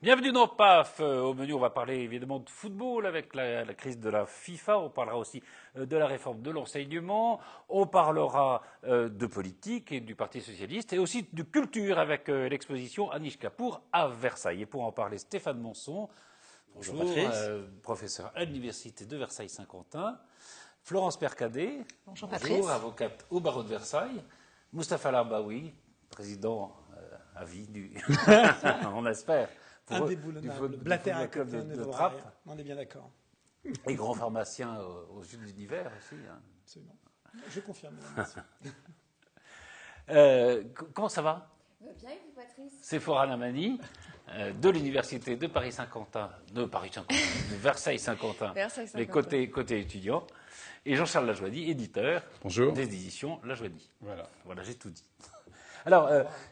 Bienvenue dans PAF. Au menu, on va parler évidemment de football avec la crise de la FIFA. On parlera aussi de la réforme de l'enseignement. On parlera de politique et du Parti socialiste et aussi de culture avec l'exposition Anish Kapoor à Versailles. Et pour en parler, Stéphane Monson, bonjour, professeur à l'Université de Versailles-Saint-Quentin. Florence Percadet, bonjour Patrice, avocate au barreau de Versailles. Moustapha Larbaoui, président à vie du... on espère. Indéboulonnable, Blatter à côté de Trappes. On est bien d'accord. Et grand pharmacien aux yeux de l'univers aussi. Hein. Absolument. Je confirme. Merci. Comment ça va? Bien, et vous, Patrice? C'est Foran Lamani, de l'université de Paris-Saint-Quentin, de Versailles-Saint-Quentin, mais côté étudiant. Et Jean-Charles Lajoidy, éditeur. Bonjour. Des éditions Lajoidy. Voilà, j'ai tout dit. Alors,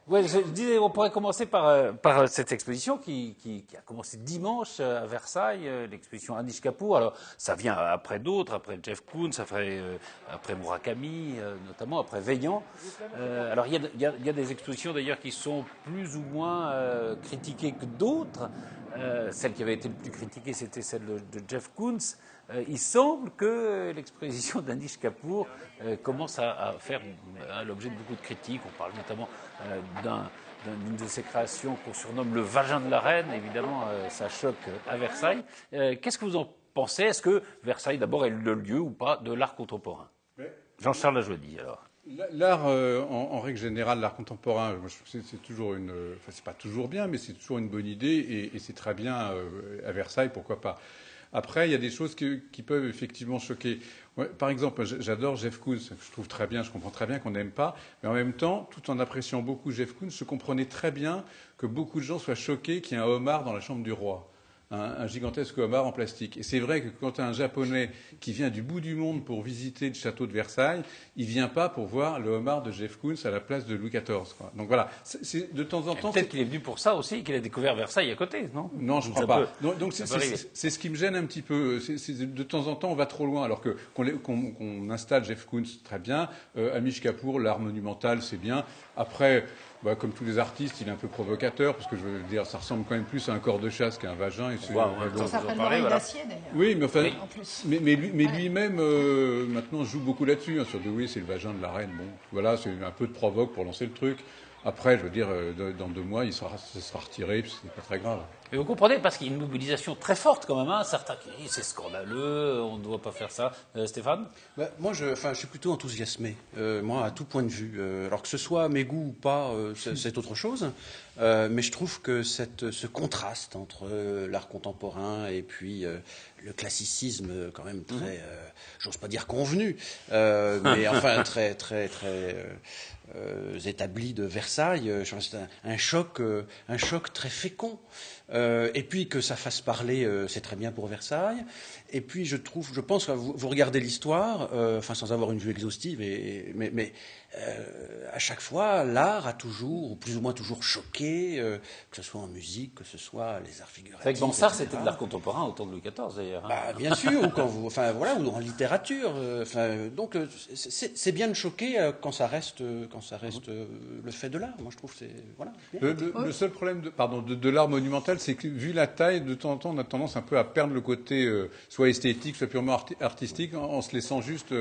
je disais, on pourrait commencer par cette exposition qui a commencé dimanche à Versailles, l'exposition Anish Kapoor. Alors, ça vient après d'autres, après Jeff Koons, après Murakami, notamment, après Vaillant. Alors, il y a des expositions d'ailleurs qui sont plus ou moins critiquées que d'autres. Celle qui avait été le plus critiquée, c'était celle de Jeff Koons. Il semble que l'exposition d'Anish Kapoor commence à faire l'objet de beaucoup de critiques. On parle notamment d'une de ses créations qu'on surnomme le vagin de la reine. Évidemment, ça choque à Versailles. Qu'est-ce que vous en pensez? Est-ce que Versailles, d'abord, est le lieu ou pas de l'art contemporain? Jean-Charles Lajoidy, alors. L'art, en règle générale, l'art contemporain, c'est toujours enfin, c'est pas toujours bien, mais c'est toujours une bonne idée et c'est très bien à Versailles, pourquoi pas. Après, il y a des choses qui peuvent effectivement choquer. Ouais, par exemple, j'adore Jeff Koons, je trouve très bien, je comprends très bien qu'on n'aime pas, mais en même temps, tout en appréciant beaucoup Jeff Koons, je comprenais très bien que beaucoup de gens soient choqués qu'il y ait un homard dans la chambre du roi. Un gigantesque homard en plastique. Et c'est vrai que quand un Japonais qui vient du bout du monde pour visiter le château de Versailles, il vient pas pour voir le homard de Jeff Koons à la place de Louis XIV. Quoi. Donc voilà, c'est de temps en temps... Peut-être qu'il est venu pour ça aussi, qu'il a découvert Versailles à côté, non? Non, je ne crois pas. Donc c'est ce qui me gêne un petit peu. De temps en temps, on va trop loin. Alors qu'on installe Jeff Koons, très bien. Anish Kapoor, l'art monumental, c'est bien. Après... comme tous les artistes, il est un peu provocateur, parce que je veux dire, ça ressemble quand même plus à un corps de chasse qu'à un vagin. Et ça s'appelle l'oreille d'acier, d'ailleurs. Oui, mais enfin, en plus. mais lui-même, maintenant, joue beaucoup là-dessus, sur oui, c'est le vagin de la reine. Bon, voilà, c'est un peu de provoque pour lancer le truc. Après, je veux dire, dans 2 mois, ça sera retiré, puis c'est pas très grave. Et vous comprenez, parce qu'il y a une mobilisation très forte quand même, hein, certains qui disent c'est scandaleux, on ne doit pas faire ça. Stéphane? Moi, je suis plutôt enthousiasmé, moi, à tout point de vue. Alors que ce soit mes goûts ou pas, c'est autre chose. Mais je trouve que ce contraste entre l'art contemporain et puis le classicisme, quand même très, j'ose pas dire convenu, mais enfin très, très, très établi de Versailles, je pense que c'est un choc très fécond. Et puis que ça fasse parler, c'est très bien pour Versailles. Et puis je pense que vous regardez l'histoire, sans avoir une vue exhaustive, mais à chaque fois, l'art a toujours, ou plus ou moins toujours choqué, que ce soit en musique, que ce soit les arts figuratifs. C'est vrai que Bansart, c'était de l'art contemporain au temps de Louis XIV, d'ailleurs. Hein. Bien sûr, ou en littérature. Donc c'est bien de choquer quand ça reste le fait de l'art. Moi, je trouve que c'est voilà. Le seul problème de l'art monumental, c'est que vu la taille, de temps en temps, on a tendance un peu à perdre le côté soit esthétique, soit purement artistique, en se laissant juste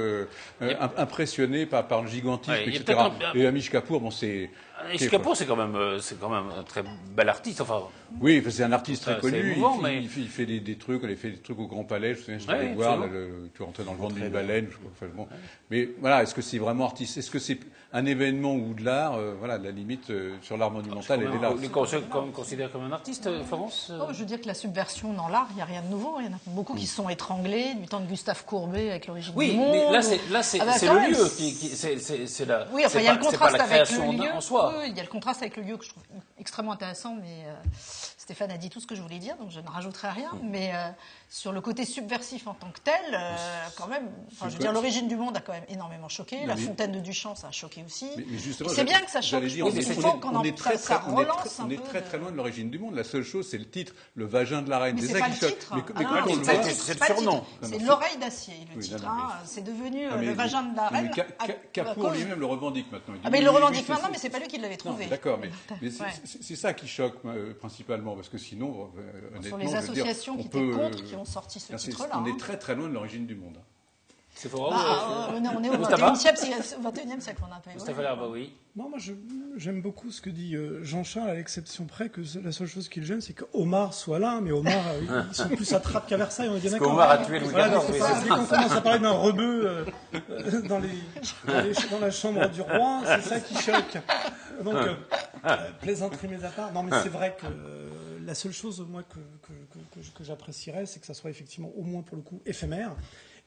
impressionner par le gigantisme, etc. Et Anish Kapoor, c'est... Anish Kapoor, c'est quand même un très bel artiste. Enfin, oui, c'est un artiste très connu. Émouvant, il fait des trucs. Il a fait des trucs au Grand Palais. Je me souviens, je allais voir. Tu rentrais dans le ventre d'une baleine. Mais voilà, est-ce que c'est vraiment artiste? Est-ce que c'est un événement ou de l'art? Voilà, la limite sur l'art monumental, elle est là. On considère comme un artiste, Florence? Je veux dire que la subversion dans l'art, il n'y a rien de nouveau. Il y en a beaucoup qui sont étranglés du temps de Gustave Courbet avec l'origine du monde. Oui, mais là, c'est le lieu c'est la. Oui, enfin, il y a le contraste avec le lieu. En soi. Oui, il y a le contraste avec le lieu que je trouve extrêmement intéressant, mais Stéphane a dit tout ce que je voulais dire, donc je ne rajouterai rien. Mais sur le côté subversif en tant que tel, quand même, je veux dire, l'origine du monde a quand même énormément choqué. La Fontaine de Duchamp, ça a choqué aussi. C'est bien que ça choque. Je pense qu'il faut qu'on ça relance un peu. On est très très loin de l'origine du monde. La seule chose, c'est le titre, le vagin de la reine. C'est ça qui choque. C'est le surnom. C'est l'oreille d'acier, le titre. C'est devenu le vagin de la reine. Kapoor lui-même le revendique maintenant. Mais il le revendique maintenant, mais c'est pas lui qui l'avait trouvé. D'accord, mais c'est ça qui choque principalement, parce que sinon, honnêtement, Sur les associations qui étaient contre, qui ont sorti ce titre-là. On est très très loin de l'origine du monde. C'est fort. On est au 21e siècle, on a un peu Mustapha Larbaoui. Non, moi j'aime beaucoup ce que dit Jean-Charles, à l'exception près que la seule chose qui le gêne, c'est qu'Omar soit là, mais Omar, ils sont plus à Trappes qu'à Versailles, on est bien d'accord. Omar a tué Louis XIV. Dès qu'on commence à parler d'un rebeu dans la chambre du roi, c'est ça qui choque. Donc, plaisanterie mes à part. Non, mais c'est vrai que la seule chose, moi, que j'apprécierais, c'est que ça soit effectivement, au moins pour le coup, éphémère,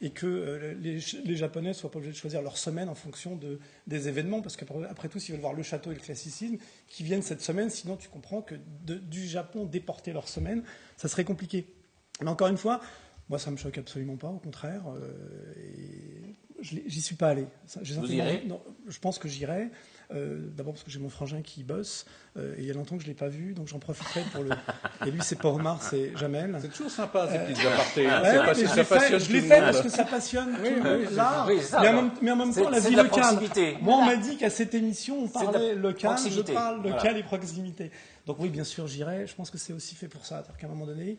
et que les Japonais ne soient pas obligés de choisir leur semaine en fonction des événements, parce qu'après tout, s'ils veulent voir le château et le classicisme, qu'ils viennent cette semaine, sinon tu comprends que du Japon déporter leur semaine, ça serait compliqué. Mais encore une fois, moi ça me choque absolument pas, au contraire, j'y suis pas allé. Vous irez ? Non, je pense que j'irai. D'abord parce que j'ai mon frangin qui bosse, et il y a longtemps que je ne l'ai pas vu, donc j'en profiterai pour le... Et lui, c'est pas Omar, c'est Jamel. C'est toujours sympa, ces petites apartés. Je l'ai fait parce que ça passionne l'art, mais en même temps, la vie locale. Moi, on m'a dit qu'à cette émission, on parlait local, je parle local et proximité. Donc oui, bien sûr, j'irai. Je pense que c'est aussi fait pour ça. C'est-à-dire qu'à un moment donné,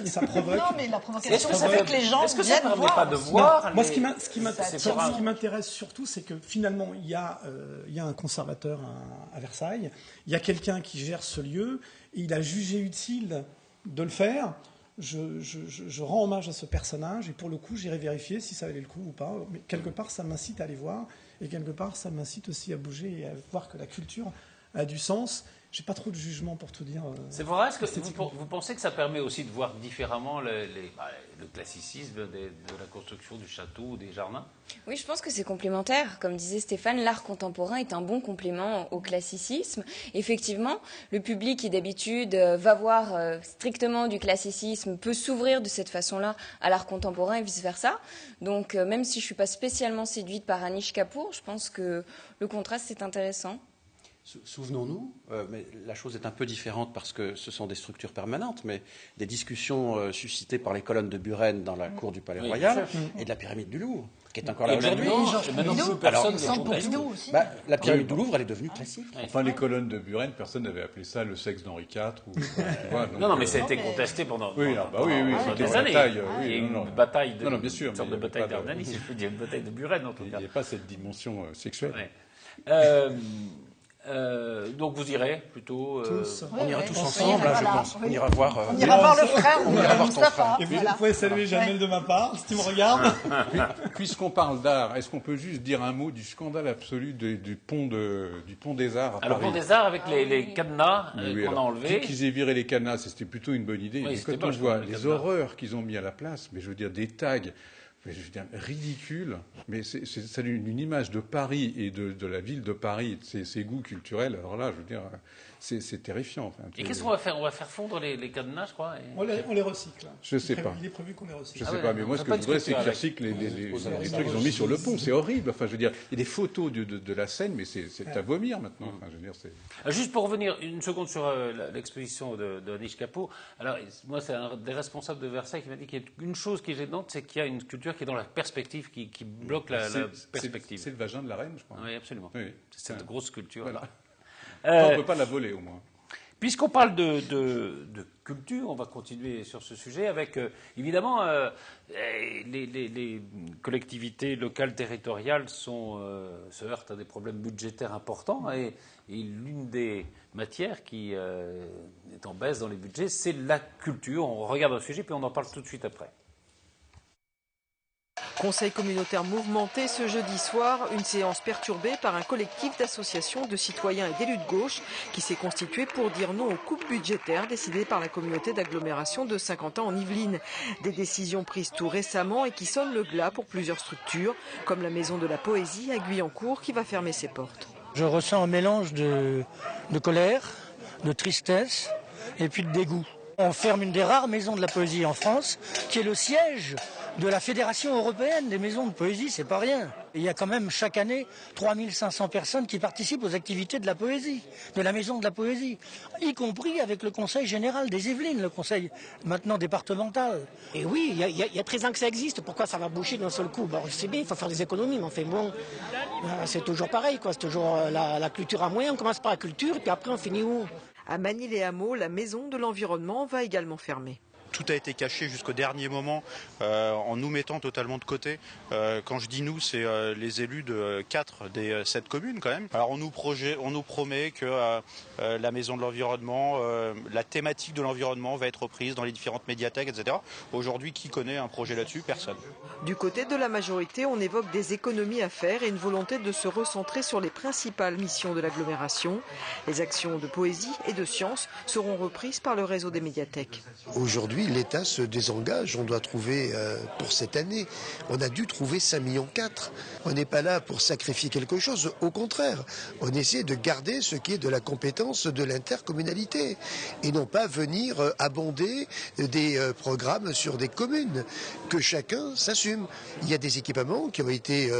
ça provoque. Non, mais la provocation, ça fait que les gens est-ce que ça ne permet voir pas de voir Moi, ce qui m'intéresse surtout, c'est que finalement, il y a un conservateur à Versailles, il y a quelqu'un qui gère ce lieu, et il a jugé utile de le faire. Je rends hommage à ce personnage, et pour le coup, j'irai vérifier si ça valait le coup ou pas. Mais quelque part, ça m'incite à aller voir, et quelque part, ça m'incite aussi à bouger et à voir que la culture a du sens. J'ai pas trop de jugement pour tout dire. C'est vrai, est-ce que vous pensez que ça permet aussi de voir différemment le classicisme de la construction du château ou des jardins? Oui, je pense que c'est complémentaire. Comme disait Stéphane, l'art contemporain est un bon complément au classicisme. Effectivement, le public qui d'habitude va voir strictement du classicisme peut s'ouvrir de cette façon-là à l'art contemporain et vice-versa. Donc même si je ne suis pas spécialement séduite par Anish Kapoor, je pense que le contraste est intéressant. Souvenons-nous, mais la chose est un peu différente parce que ce sont des structures permanentes, mais des discussions suscitées par les colonnes de Buren dans la cour du Palais Royal et de la pyramide du Louvre, qui est encore là aujourd'hui. La pyramide du Louvre, elle est devenue classique. Enfin, les colonnes de Buren, personne n'avait appelé ça le sexe d'Henri IV. Non, mais ça a été contesté pendant des années. Il y a une bataille de d'Ardenne, si je peux dire, une bataille de Buren en tout cas. Il n'y a pas cette dimension sexuelle. Donc vous irez plutôt on ira tous ensemble, je pense. On ira voir le frère, on ira voir ton frère. Et vous pouvez saluer Jamel de ma part, si tu me regardes. Puisqu'on parle d'art, est-ce qu'on peut juste dire un mot du scandale absolu du pont des Arts à Paris? Alors, pont des Arts avec les cadenas qu'on a enlevés. Qu'ils aient viré les cadenas, c'était plutôt une bonne idée. Oui, mais quand on voit les horreurs qu'ils ont mis à la place, mais je veux dire des tags, mais je veux dire, ridicule, mais c'est une image de Paris et de la ville de Paris, de ses goûts culturels. Alors là, je veux dire, c'est terrifiant. Enfin, et qu'est-ce qu'on va faire? On va faire fondre les cadenas, je crois. On les recycle. Je sais pas. Il est prévu qu'on les recycle. Je sais pas, mais moi, ce que je voudrais, c'est qu'ils recyclent les trucs qu'ils ont mis sur le pont. C'est horrible. Enfin, je veux dire, il y a des photos de la scène, mais c'est à vomir maintenant. Enfin, je veux dire, juste pour revenir une seconde sur l'exposition de Anish Kapoor. Alors, moi, c'est un des responsables de Versailles qui m'a dit qu'il y a une chose qui est gênante, c'est qu'il y a une culture qui est dans la perspective, qui bloque la perspective. C'est le vagin de la reine, je crois. Oui, absolument. Oui. C'est cette grosse culture. Voilà. On ne peut pas la voler, au moins. Puisqu'on parle de culture, on va continuer sur ce sujet avec, évidemment, les collectivités locales territoriales se heurtent à des problèmes budgétaires importants et l'une des matières qui est en baisse dans les budgets, c'est la culture. On regarde le sujet puis on en parle tout de suite après. Conseil communautaire mouvementé ce jeudi soir, une séance perturbée par un collectif d'associations de citoyens et d'élus de gauche qui s'est constitué pour dire non aux coupes budgétaires décidées par la communauté d'agglomération de Saint-Quentin en Yvelines. Des décisions prises tout récemment et qui sonnent le glas pour plusieurs structures, comme la Maison de la Poésie à Guyancourt qui va fermer ses portes. Je ressens un mélange de colère, de tristesse et puis de dégoût. On ferme une des rares maisons de la poésie en France, qui est le siège de la Fédération européenne des maisons de poésie, c'est pas rien. Il y a quand même chaque année 3500 personnes qui participent aux activités de la poésie, de la maison de la poésie, y compris avec le Conseil général des Yvelines, le conseil maintenant départemental. Et oui, il y a 13 ans que ça existe, pourquoi ça va boucher d'un seul coup? Je sais bien, il faut faire des économies, mais enfin bon, c'est toujours pareil, quoi. C'est toujours la culture à moyen, on commence par la culture et puis après on finit où? À Magny-les-Hameaux, la maison de l'environnement va également fermer. Tout a été caché jusqu'au dernier moment en nous mettant totalement de côté. Quand je dis nous, c'est les élus de 4 des 7 communes quand même. Alors on nous promet que la maison de l'environnement, la thématique de l'environnement va être reprise dans les différentes médiathèques, etc. Aujourd'hui, qui connaît un projet là-dessus? Personne. Du côté de la majorité, on évoque des économies à faire et une volonté de se recentrer sur les principales missions de l'agglomération. Les actions de poésie et de sciences seront reprises par le réseau des médiathèques. Aujourd'hui, l'État se désengage. On doit trouver, pour cette année, on a dû trouver 5,4 millions. On n'est pas là pour sacrifier quelque chose. Au contraire, on essaie de garder ce qui est de la compétence de l'intercommunalité et non pas venir abonder des programmes sur des communes. Que chacun s'assume. Il y a des équipements qui ont été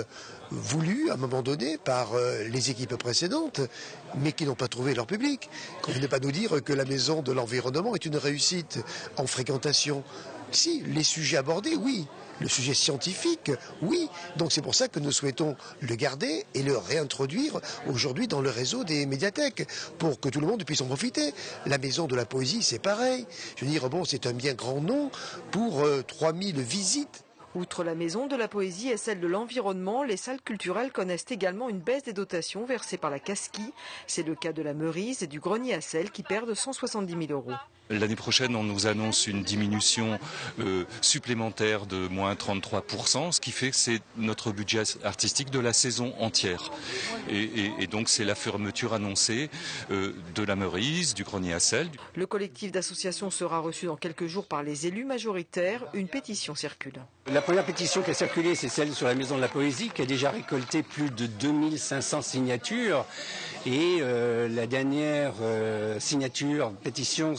voulus à un moment donné par les équipes précédentes, mais qui n'ont pas trouvé leur public. Qu'on ne venait pas nous dire que la maison de l'environnement est une réussite en fréquentation. Si, les sujets abordés, oui. Le sujet scientifique, oui. Donc c'est pour ça que nous souhaitons le garder et le réintroduire aujourd'hui dans le réseau des médiathèques pour que tout le monde puisse en profiter. La maison de la poésie, c'est pareil. Je veux dire, bon, c'est un bien grand nom pour 3000 visites. Outre la maison de la poésie et celle de l'environnement, les salles culturelles connaissent également une baisse des dotations versées par la Casqui. C'est le cas de la Meurise et du Grenier à Sel qui perdent 170 000 €. L'année prochaine, on nous annonce une diminution supplémentaire de moins 33%, ce qui fait que c'est notre budget artistique de la saison entière. Et donc c'est la fermeture annoncée de la Meurise, du Grenier à Sel. Le collectif d'associations sera reçu dans quelques jours par les élus majoritaires. Une pétition circule. La première pétition qui a circulé, c'est celle sur la Maison de la Poésie, qui a déjà récolté plus de 2500 signatures. Et la dernière pétition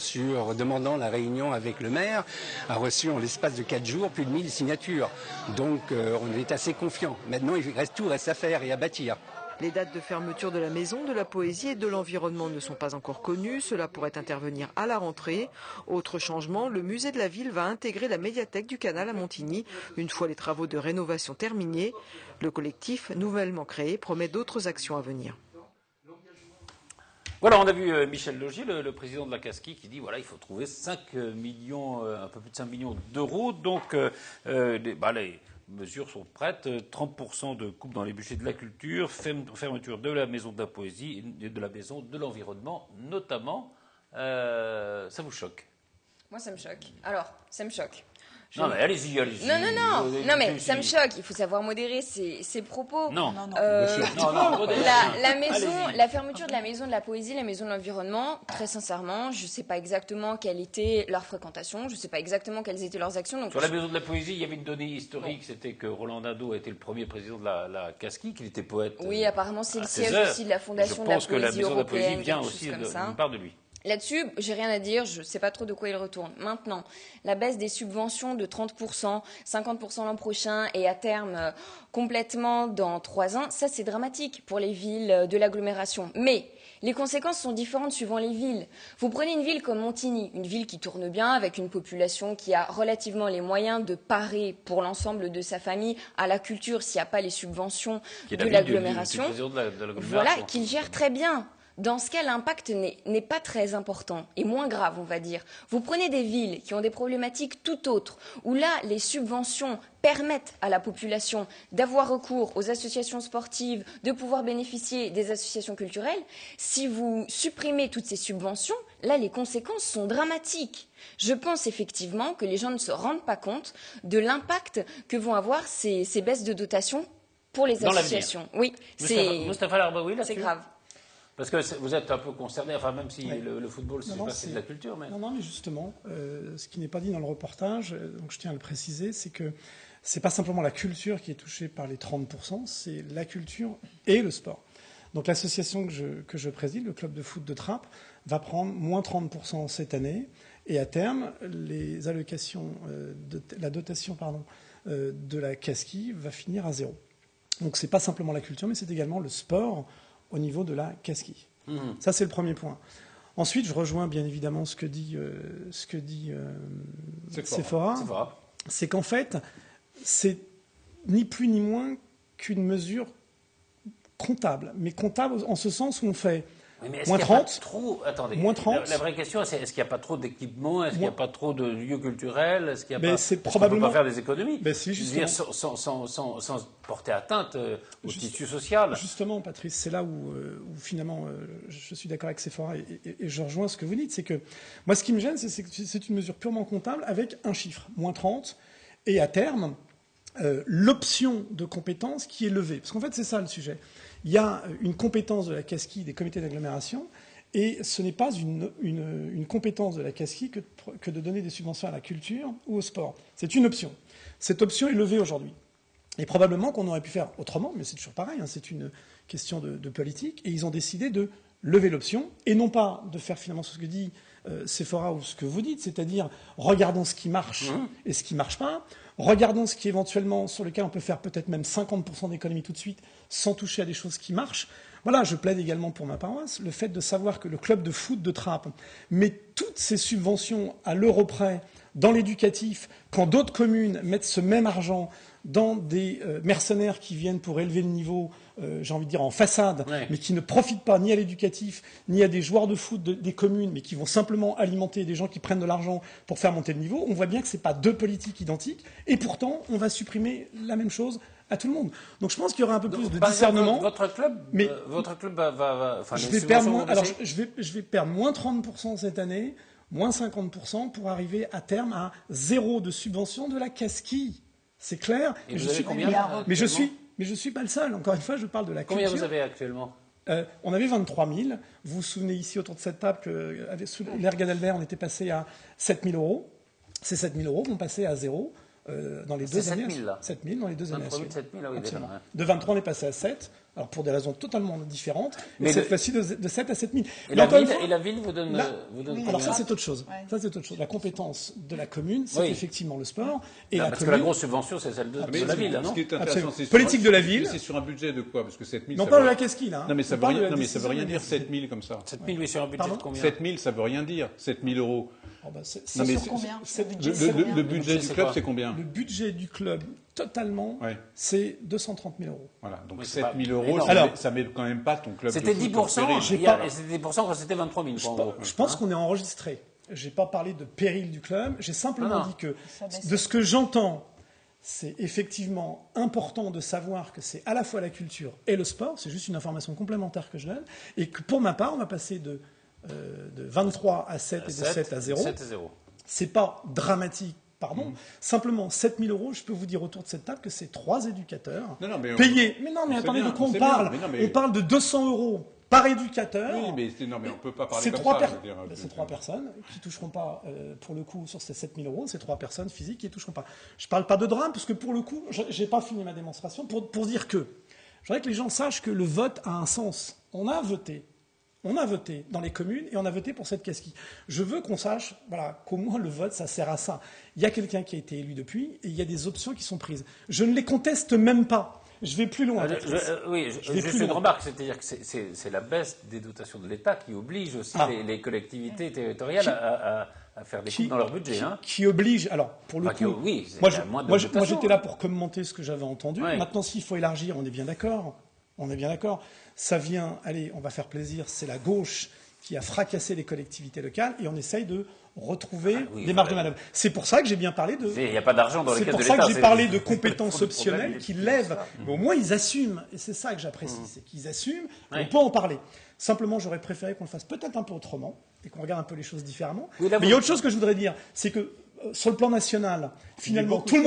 demandant la réunion avec le maire, a reçu en l'espace de 4 jours plus de 1000 signatures. Donc on est assez confiant. Maintenant, tout reste à faire et à bâtir. Les dates de fermeture de la maison de la poésie et de l'environnement ne sont pas encore connues. Cela pourrait intervenir à la rentrée. Autre changement, le musée de la ville va intégrer la médiathèque du Canal à Montigny une fois les travaux de rénovation terminés. Le collectif nouvellement créé promet d'autres actions à venir. Voilà, on a vu Michel Laugier, le président de la Casqui, qui dit voilà, il faut trouver 5 millions, un peu plus de 5 millions d'euros. Donc, les mesures sont prêtes. 30% de coupe dans les budgets de la culture, fermeture de la maison de la poésie et de la maison de l'environnement, notamment. Ça vous choque? Moi, ça me choque. Alors, ça me choque. Non, mais allez-y. Non, mais ça me choque. Il faut savoir modérer ses propos. Non. La fermeture de la maison de la poésie, la maison de l'environnement, très sincèrement, je ne sais pas exactement quelle était leur fréquentation, je ne sais pas exactement quelles étaient leurs actions. Donc sur la maison de la poésie, il y avait une donnée historique, c'était que Roland Nadeau a été le premier président de la Casqui, qu'il était poète. Oui, apparemment, c'est le siège aussi de la Fondation de la Poésie européenne. Je pense que la maison de la poésie vient aussi d'une part de lui. Là-dessus, j'ai rien à dire, je ne sais pas trop de quoi il retourne. Maintenant, la baisse des subventions de 30%, 50% l'an prochain et à terme complètement dans 3 ans, ça c'est dramatique pour les villes de l'agglomération. Mais les conséquences sont différentes suivant les villes. Vous prenez une ville comme Montigny, une ville qui tourne bien, avec une population qui a relativement les moyens de parer pour l'ensemble de sa famille à la culture s'il n'y a pas les subventions de l'agglomération. Voilà, qu'il gère très bien. Dans ce cas, l'impact n'est pas très important et moins grave, on va dire. Vous prenez des villes qui ont des problématiques tout autres, où là, les subventions permettent à la population d'avoir recours aux associations sportives, de pouvoir bénéficier des associations culturelles. Si vous supprimez toutes ces subventions, là, les conséquences sont dramatiques. Je pense effectivement que les gens ne se rendent pas compte de l'impact que vont avoir ces baisses de dotation pour les associations. Oui, c'est grave. Parce que vous êtes un peu concerné, enfin même si le football, c'est de la culture. Mais... Non, mais justement, ce qui n'est pas dit dans le reportage, donc je tiens à le préciser, c'est que c'est pas simplement la culture qui est touchée par les 30%, c'est la culture et le sport. Donc l'association que je préside, le club de foot de Trappes, va prendre moins 30% cette année, et à terme, les allocations, la dotation de la Casqui va finir à 0. Donc c'est pas simplement la culture, mais c'est également le sport au niveau de la Casqui. Ça, c'est le premier point. Ensuite, je rejoins bien évidemment ce que dit Sephora. C'est qu'en fait, c'est ni plus ni moins qu'une mesure comptable. Mais comptable en ce sens où on fait Oui, mais est-ce moins qu'il n'y a 30. pas trop... Attendez, moins 30. La vraie question, c'est est-ce qu'il n'y a pas trop d'équipements? Est-ce qu'il n'y a pas trop de lieux culturels? Est-ce qu'il y a pas... c'est Est-ce qu'on probablement... peut pas faire des économies? Si, je veux dire, sans porter atteinte au tissu social. Justement, Patrice, c'est là où finalement je suis d'accord avec Sephora et je rejoins ce que vous dites. C'est que moi, ce qui me gêne, c'est que c'est une mesure purement comptable avec un chiffre, moins 30, et à terme, l'option de compétence qui est levée. Parce qu'en fait, c'est ça le sujet. Il y a une compétence de la CASCI des comités d'agglomération, et ce n'est pas une compétence de la CASCI que de donner des subventions à la culture ou au sport. C'est une option. Cette option est levée aujourd'hui. Et probablement qu'on aurait pu faire autrement, mais c'est toujours pareil, hein, c'est une question de politique, et ils ont décidé de lever l'option, et non pas de faire finalement ce que dit Sephora ou ce que vous dites, c'est-à-dire regardons ce qui marche et ce qui ne marche pas, regardons ce qui éventuellement, sur lequel on peut faire peut-être même 50% d'économie tout de suite, sans toucher à des choses qui marchent. Voilà, je plaide également pour ma paroisse, le fait de savoir que le club de foot de Trappes met toutes ses subventions à l'euro près dans l'éducatif, quand d'autres communes mettent ce même argent dans des mercenaires qui viennent pour élever le niveau, j'ai envie de dire, en façade, mais qui ne profitent pas ni à l'éducatif, ni à des joueurs de foot des communes, mais qui vont simplement alimenter des gens qui prennent de l'argent pour faire monter le niveau, on voit bien que ce n'est pas deux politiques identiques, et pourtant, on va supprimer la même chose à tout le monde. Donc je pense qu'il y aura un peu plus de discernement. Votre club va je vais perdre moins, alors je vais perdre moins 30% cette année, moins 50% pour arriver à terme à 0 de subvention de la CASCI. C'est clair. Et vous avez combien mais je suis pas le seul. Encore une fois, je parle de la culture. Combien vous avez actuellement? On avait 23 000. Vous vous souvenez ici autour de cette table sous l'ère Ganelbert, on était passé à 7 000 euros. Ces 7 000 euros vont passer à 0 dans les 2 années. 7 000 là. 7 000 dans les 2 années. 7 000, oui, déjà, ouais. De 23, on est passé à 7. Alors pour des raisons totalement différentes. Mais cette fois-ci de 7 à 7 000. Et la ville vous donne combien? Alors ça, c'est autre chose. Ouais. Ça, c'est autre chose. La compétence de la commune, c'est effectivement le sport. Et parce que la grosse subvention, c'est celle de la ville, non? Ce qui est intéressant, c'est politique de la ville. C'est sur un budget de quoi? Parce que 7 000. Non, pas de la CASCI, là. Non, mais ça veut rien dire 7 000 comme ça. 7 000, oui, sur un budget de combien? 7 000, ça veut rien dire. 7 000 euros. C'est sur combien? Le budget du club, c'est combien? Le budget du club, totalement, c'est 230 000 euros. Voilà, donc 7 000 euros, ça met quand même pas ton club. C'était 10%, c'était 10% quand c'était 23 000. Je pense qu'on est enregistré. Je n'ai pas parlé de péril du club, j'ai simplement dit que, de ce que j'entends, c'est effectivement important de savoir que c'est à la fois la culture et le sport, c'est juste une information complémentaire que je donne, et que pour ma part, on va passer de 23 à 7 et de 7 à 0. C'est pas dramatique, pardon. Simplement, 7 000 euros, je peux vous dire autour de cette table que c'est 3 éducateurs payés. Mais attendez, de quoi on parle? On parle de 200 euros par éducateur. Oui, mais on peut pas parler comme ça. C'est 3 personnes qui toucheront pas, pour le coup, sur ces 7 000 euros, c'est 3 personnes physiques qui ne toucheront pas. Je parle pas de drame, parce que pour le coup, j'ai pas fini ma démonstration, pour dire que, je voudrais que les gens sachent que le vote a un sens. On a voté dans les communes et on a voté pour cette CASCI. Je veux qu'on sache qu'au moins le vote, ça sert à ça. Il y a quelqu'un qui a été élu depuis et il y a des options qui sont prises. Je ne les conteste même pas. Je vais plus loin. Juste une remarque, c'est-à-dire que c'est la baisse des dotations de l'État qui oblige aussi les collectivités territoriales à faire des coupes dans leur budget. Qui oblige, alors pour le coup, moi j'étais là pour commenter ce que j'avais entendu. Maintenant, s'il faut élargir, on est bien d'accord. Ça vient, allez, on va faire plaisir, c'est la gauche qui a fracassé les collectivités locales et on essaye de retrouver des marges de manœuvre. C'est pour ça que j'ai bien parlé de... Il n'y a pas d'argent dans les caisses de l'État. C'est pour ça que j'ai parlé de compétences optionnelles qui lèvent. Mais au moins, ils assument. Et c'est ça que j'apprécie, c'est qu'ils assument. On peut en parler. Simplement, j'aurais préféré qu'on le fasse peut-être un peu autrement et qu'on regarde un peu les choses différemment. Mais il y a autre chose que je voudrais dire, c'est que sur le plan national, finalement, tout le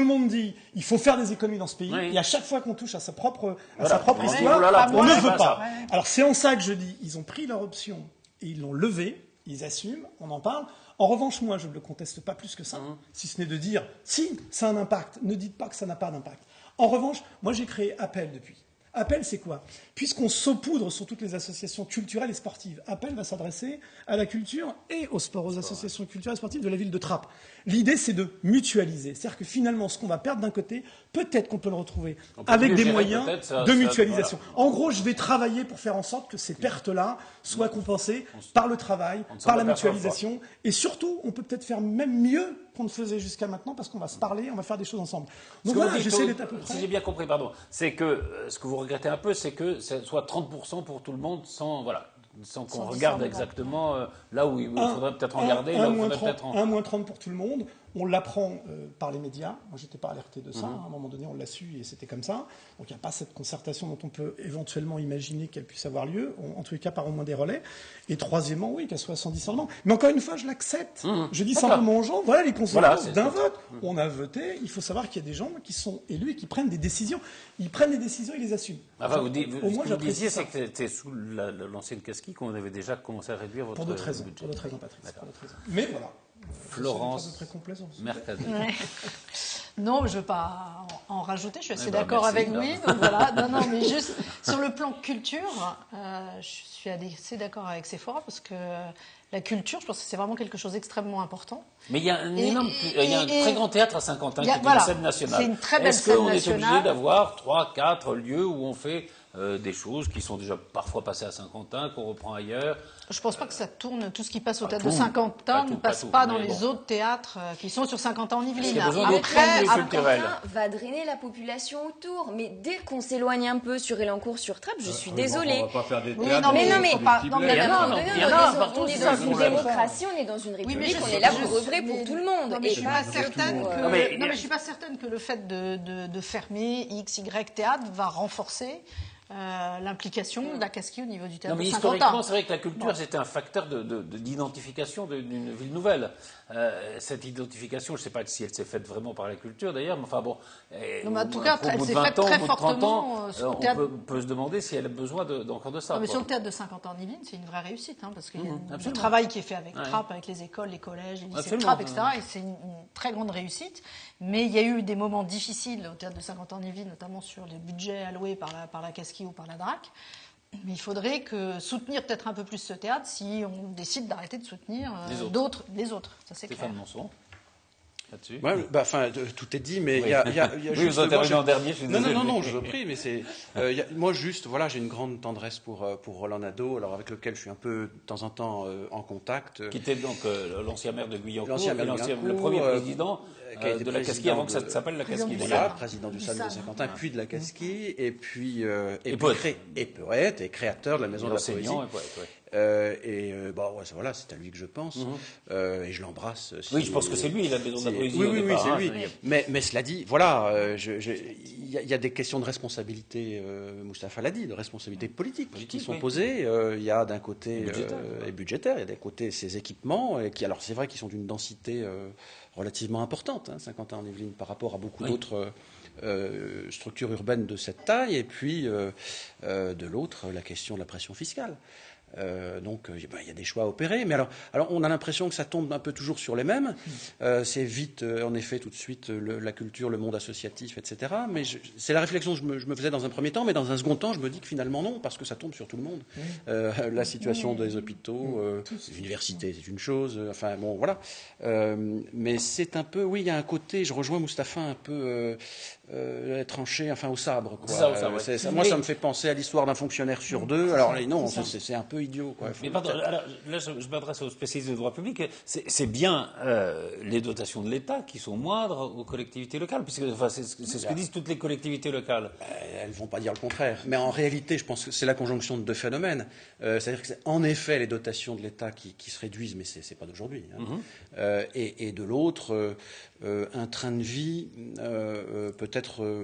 monde dit il faut faire des économies dans ce pays, et à chaque fois qu'on touche à sa propre histoire, on ne veut pas. Alors c'est en ça que je dis, ils ont pris leur option et ils l'ont levée, ils assument, on en parle. En revanche, moi, je ne le conteste pas plus que ça, si ce n'est de dire si, ça a un impact, ne dites pas que ça n'a pas d'impact. En revanche, moi j'ai créé Appel depuis. Appel, c'est quoi? Puisqu'on saupoudre sur toutes les associations culturelles et sportives, Appel va s'adresser à la culture et au sport, aux associations culturelles et sportives de la ville de Trappes. L'idée, c'est de mutualiser. C'est-à-dire que finalement, ce qu'on va perdre d'un côté, peut-être qu'on peut le retrouver avec des moyens de mutualisation. En gros, je vais travailler pour faire en sorte que ces pertes-là soient compensées par le travail, par la mutualisation. Et surtout, on peut peut-être faire même mieux qu'on ne faisait jusqu'à maintenant parce qu'on va se parler, on va faire des choses ensemble. Donc voilà, j'essaie d'être à peu près... Si j'ai bien compris, pardon, c'est que ce que vous regrettez un peu, c'est que ce soit 30% pour tout le monde sans qu'on regarde discernement. exactement là où il faudrait peut-être en garder, là où il faudrait peut-être en... 1-30 pour tout le monde. On l'apprend par les médias. Moi, j'étais pas alerté de ça. À un moment donné, on l'a su et c'était comme ça. Donc, il n'y a pas cette concertation dont on peut éventuellement imaginer qu'elle puisse avoir lieu. En tous les cas, par au moins des relais. Et troisièmement, oui, qu'elle soit sans discernement. Mais encore une fois, je l'accepte. Je dis simplement aux gens, voilà les conséquences d'un vote. On a voté. Il faut savoir qu'il y a des gens qui sont élus et qui prennent des décisions. Ils prennent des décisions, ils les assument. Enfin, au moins, vous disiez, c'est que c'était sous l'ancienne Casquille qu'on avait déjà commencé à réduire votre budget. Pour d'autres raisons, Patrice. Pour d'autres raisons. Mais voilà. Florence Mercadier. Ouais. Non, je ne veux pas en rajouter. Je suis assez d'accord avec Louis. Donc voilà. Non, mais juste sur le plan culture, je suis assez d'accord avec Sephora parce que la culture, je pense que c'est vraiment quelque chose d'extrêmement important. Mais il y a un très grand théâtre à Saint-Quentin qui est une scène nationale. C'est une très belle scène nationale. Est-ce qu'on est obligé d'avoir 3-4 lieux où on fait des choses qui sont déjà parfois passées à Saint-Quentin, qu'on reprend ailleurs? Je ne pense pas que ça tourne. Tout ce qui passe au théâtre de Saint-Quentin ne passe pas dans les autres théâtres qui sont sur Saint-Quentin-en-Yvelines. Après, Saint-Quentin va drainer la population autour. Mais dès qu'on s'éloigne un peu sur Élancourt, sur Trèbes, je suis désolée. On va pas faire des Oui, théâtres. on est dans une partout, démocratie, on est dans une république, on est là pour œuvrer pour tout le monde. Non, mais je ne suis pas certaine que le fait de fermer X, Y théâtre va renforcer l'implication de la Casquille au niveau du théâtre de Saint-Quentin. Historiquement, c'est vrai que la culture, c'était un facteur d'identification d'une ville nouvelle. Cette identification, je ne sais pas si elle s'est faite vraiment par la culture, d'ailleurs, mais enfin bon... en tout cas, elle s'est faite très fortement sur le théâtre... On peut se demander si elle a besoin encore de ça. Non, mais sur le théâtre de Saint-Quentin-en-Yvelines, c'est une vraie réussite, parce qu'il y a du travail qui est fait avec Trappes, avec les écoles, les collèges, les lycées de Trappes, etc. Et c'est une très grande réussite. Mais il y a eu des moments difficiles au théâtre de Saint-Quentin-en-Yvelines, notamment sur les budgets alloués par la Casquille ou par la DRAC. Mais il faudrait soutenir peut-être un peu plus ce théâtre si on décide d'arrêter de soutenir les autres. Ça, c'est clair. Stéphane Monson, là-dessus. Ouais, tout est dit, mais il y a oui, vous intervenez en dernier. Non, je vous prie, mais c'est moi juste, j'ai une grande tendresse pour Roland Nadeau, alors avec lequel je suis un peu de temps en temps en contact. Qui était donc l'ancien maire de Guyancourt, le premier président de la Casquille avant que ça s'appelle la Casquille. Voilà, président du SAM de Saint-Quentin, puis de la Casquille, et poète et créateur de la Maison de la Poésie. Voilà, c'est à lui que je pense, et je l'embrasse. Oui, je pense que c'est lui, la Maison de la Poésie. Oui, c'est lui. Mais cela dit, voilà, il y a des questions de responsabilité, Moustapha l'a dit, de responsabilité politique qui sont posées. Il y a d'un côté budgétaire, il y a d'un côté ces équipements, alors c'est vrai qu'ils sont d'une densité relativement importante, Saint-Quentin-en-Yvelines, par rapport à beaucoup d'autres structures urbaines de cette taille, et puis de l'autre, la question de la pression fiscale. Donc il y a des choix à opérer, mais alors on a l'impression que ça tombe un peu toujours sur les mêmes. C'est vite, en effet, tout de suite la culture, le monde associatif, etc. Mais c'est la réflexion que je me faisais dans un premier temps, mais dans un second temps, je me dis que finalement non, parce que ça tombe sur tout le monde. La situation des hôpitaux, des universités, c'est une chose. Enfin bon, voilà. Mais c'est un peu, oui, il y a un côté. Je rejoins Moustapha un peu. Tranché, au sabre, quoi. Moi, ça me fait penser à l'histoire d'un fonctionnaire sur deux. Alors, non, c'est un peu idiot, quoi. Mais pardon, alors, là, je m'adresse aux spécialistes de droit public. C'est bien les dotations de l'État qui sont moindres aux collectivités locales, puisque c'est ce que disent toutes les collectivités locales. Elles ne vont pas dire le contraire. Mais en réalité, je pense que c'est la conjonction de deux phénomènes. C'est-à-dire que c'est en effet les dotations de l'État qui se réduisent, mais c'est pas d'aujourd'hui. Et de l'autre, un train de vie peut-être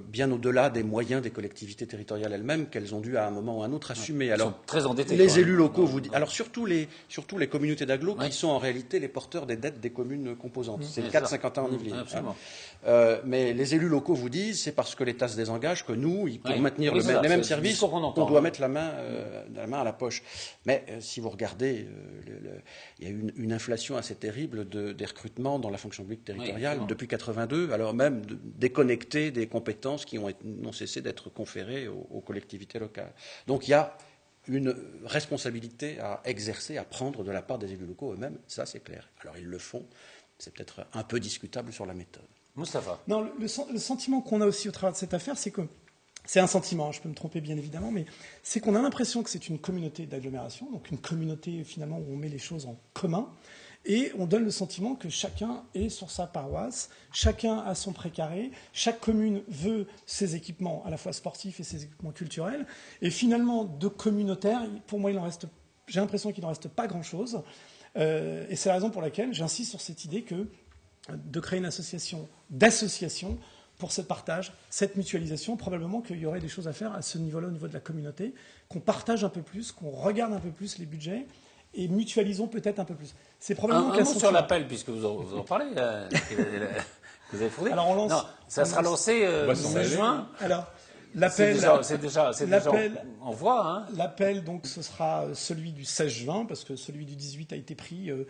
bien au-delà des moyens des collectivités territoriales elles-mêmes qu'elles ont dû à un moment ou à un autre assumer. Elles sont très endettées. Les élus locaux vous disent. Alors surtout les communautés d'agglos qui sont en réalité les porteurs des dettes des communes composantes. C'est le cas de Saint-Quentin-en-Yvelines. Mais les élus locaux vous disent c'est parce que l'État se désengage que nous, pour maintenir les mêmes services, on doit mettre la main à la poche. Mais si vous regardez, il y a eu une inflation assez terrible des recrutements dans la fonction publique territoriale depuis 82, alors même déconnectés des compétences qui n'ont cessé d'être conférées aux collectivités locales. Donc il y a une responsabilité à exercer, à prendre de la part des élus locaux eux-mêmes, ça c'est clair. Alors ils le font, c'est peut-être un peu discutable sur la méthode. Moustapha. Non, le sentiment qu'on a aussi au travers de cette affaire, c'est que c'est un sentiment, je peux me tromper bien évidemment, mais c'est qu'on a l'impression que c'est une communauté d'agglomération, donc une communauté finalement où on met les choses en commun, et on donne le sentiment que chacun est sur sa paroisse, chacun a son précaré, chaque commune veut ses équipements à la fois sportifs et ses équipements culturels, et finalement de communautaire, pour moi j'ai l'impression qu'il n'en reste pas grand-chose, et c'est la raison pour laquelle j'insiste sur cette idée de créer une association d'associations pour ce partage, cette mutualisation. Probablement qu'il y aurait des choses à faire à ce niveau-là, au niveau de la communauté, qu'on partage un peu plus, qu'on regarde un peu plus les budgets et mutualisons peut-être un peu plus. C'est probablement un mot sur l'appel, puisque vous en parlez, là, que vous avez fourni. Alors on lance. Non, ça sera lancé le 16 juin. Alors, l'appel, c'est déjà en voie. Hein. L'appel, donc, ce sera celui du 16 juin, parce que celui du 18 a été pris, et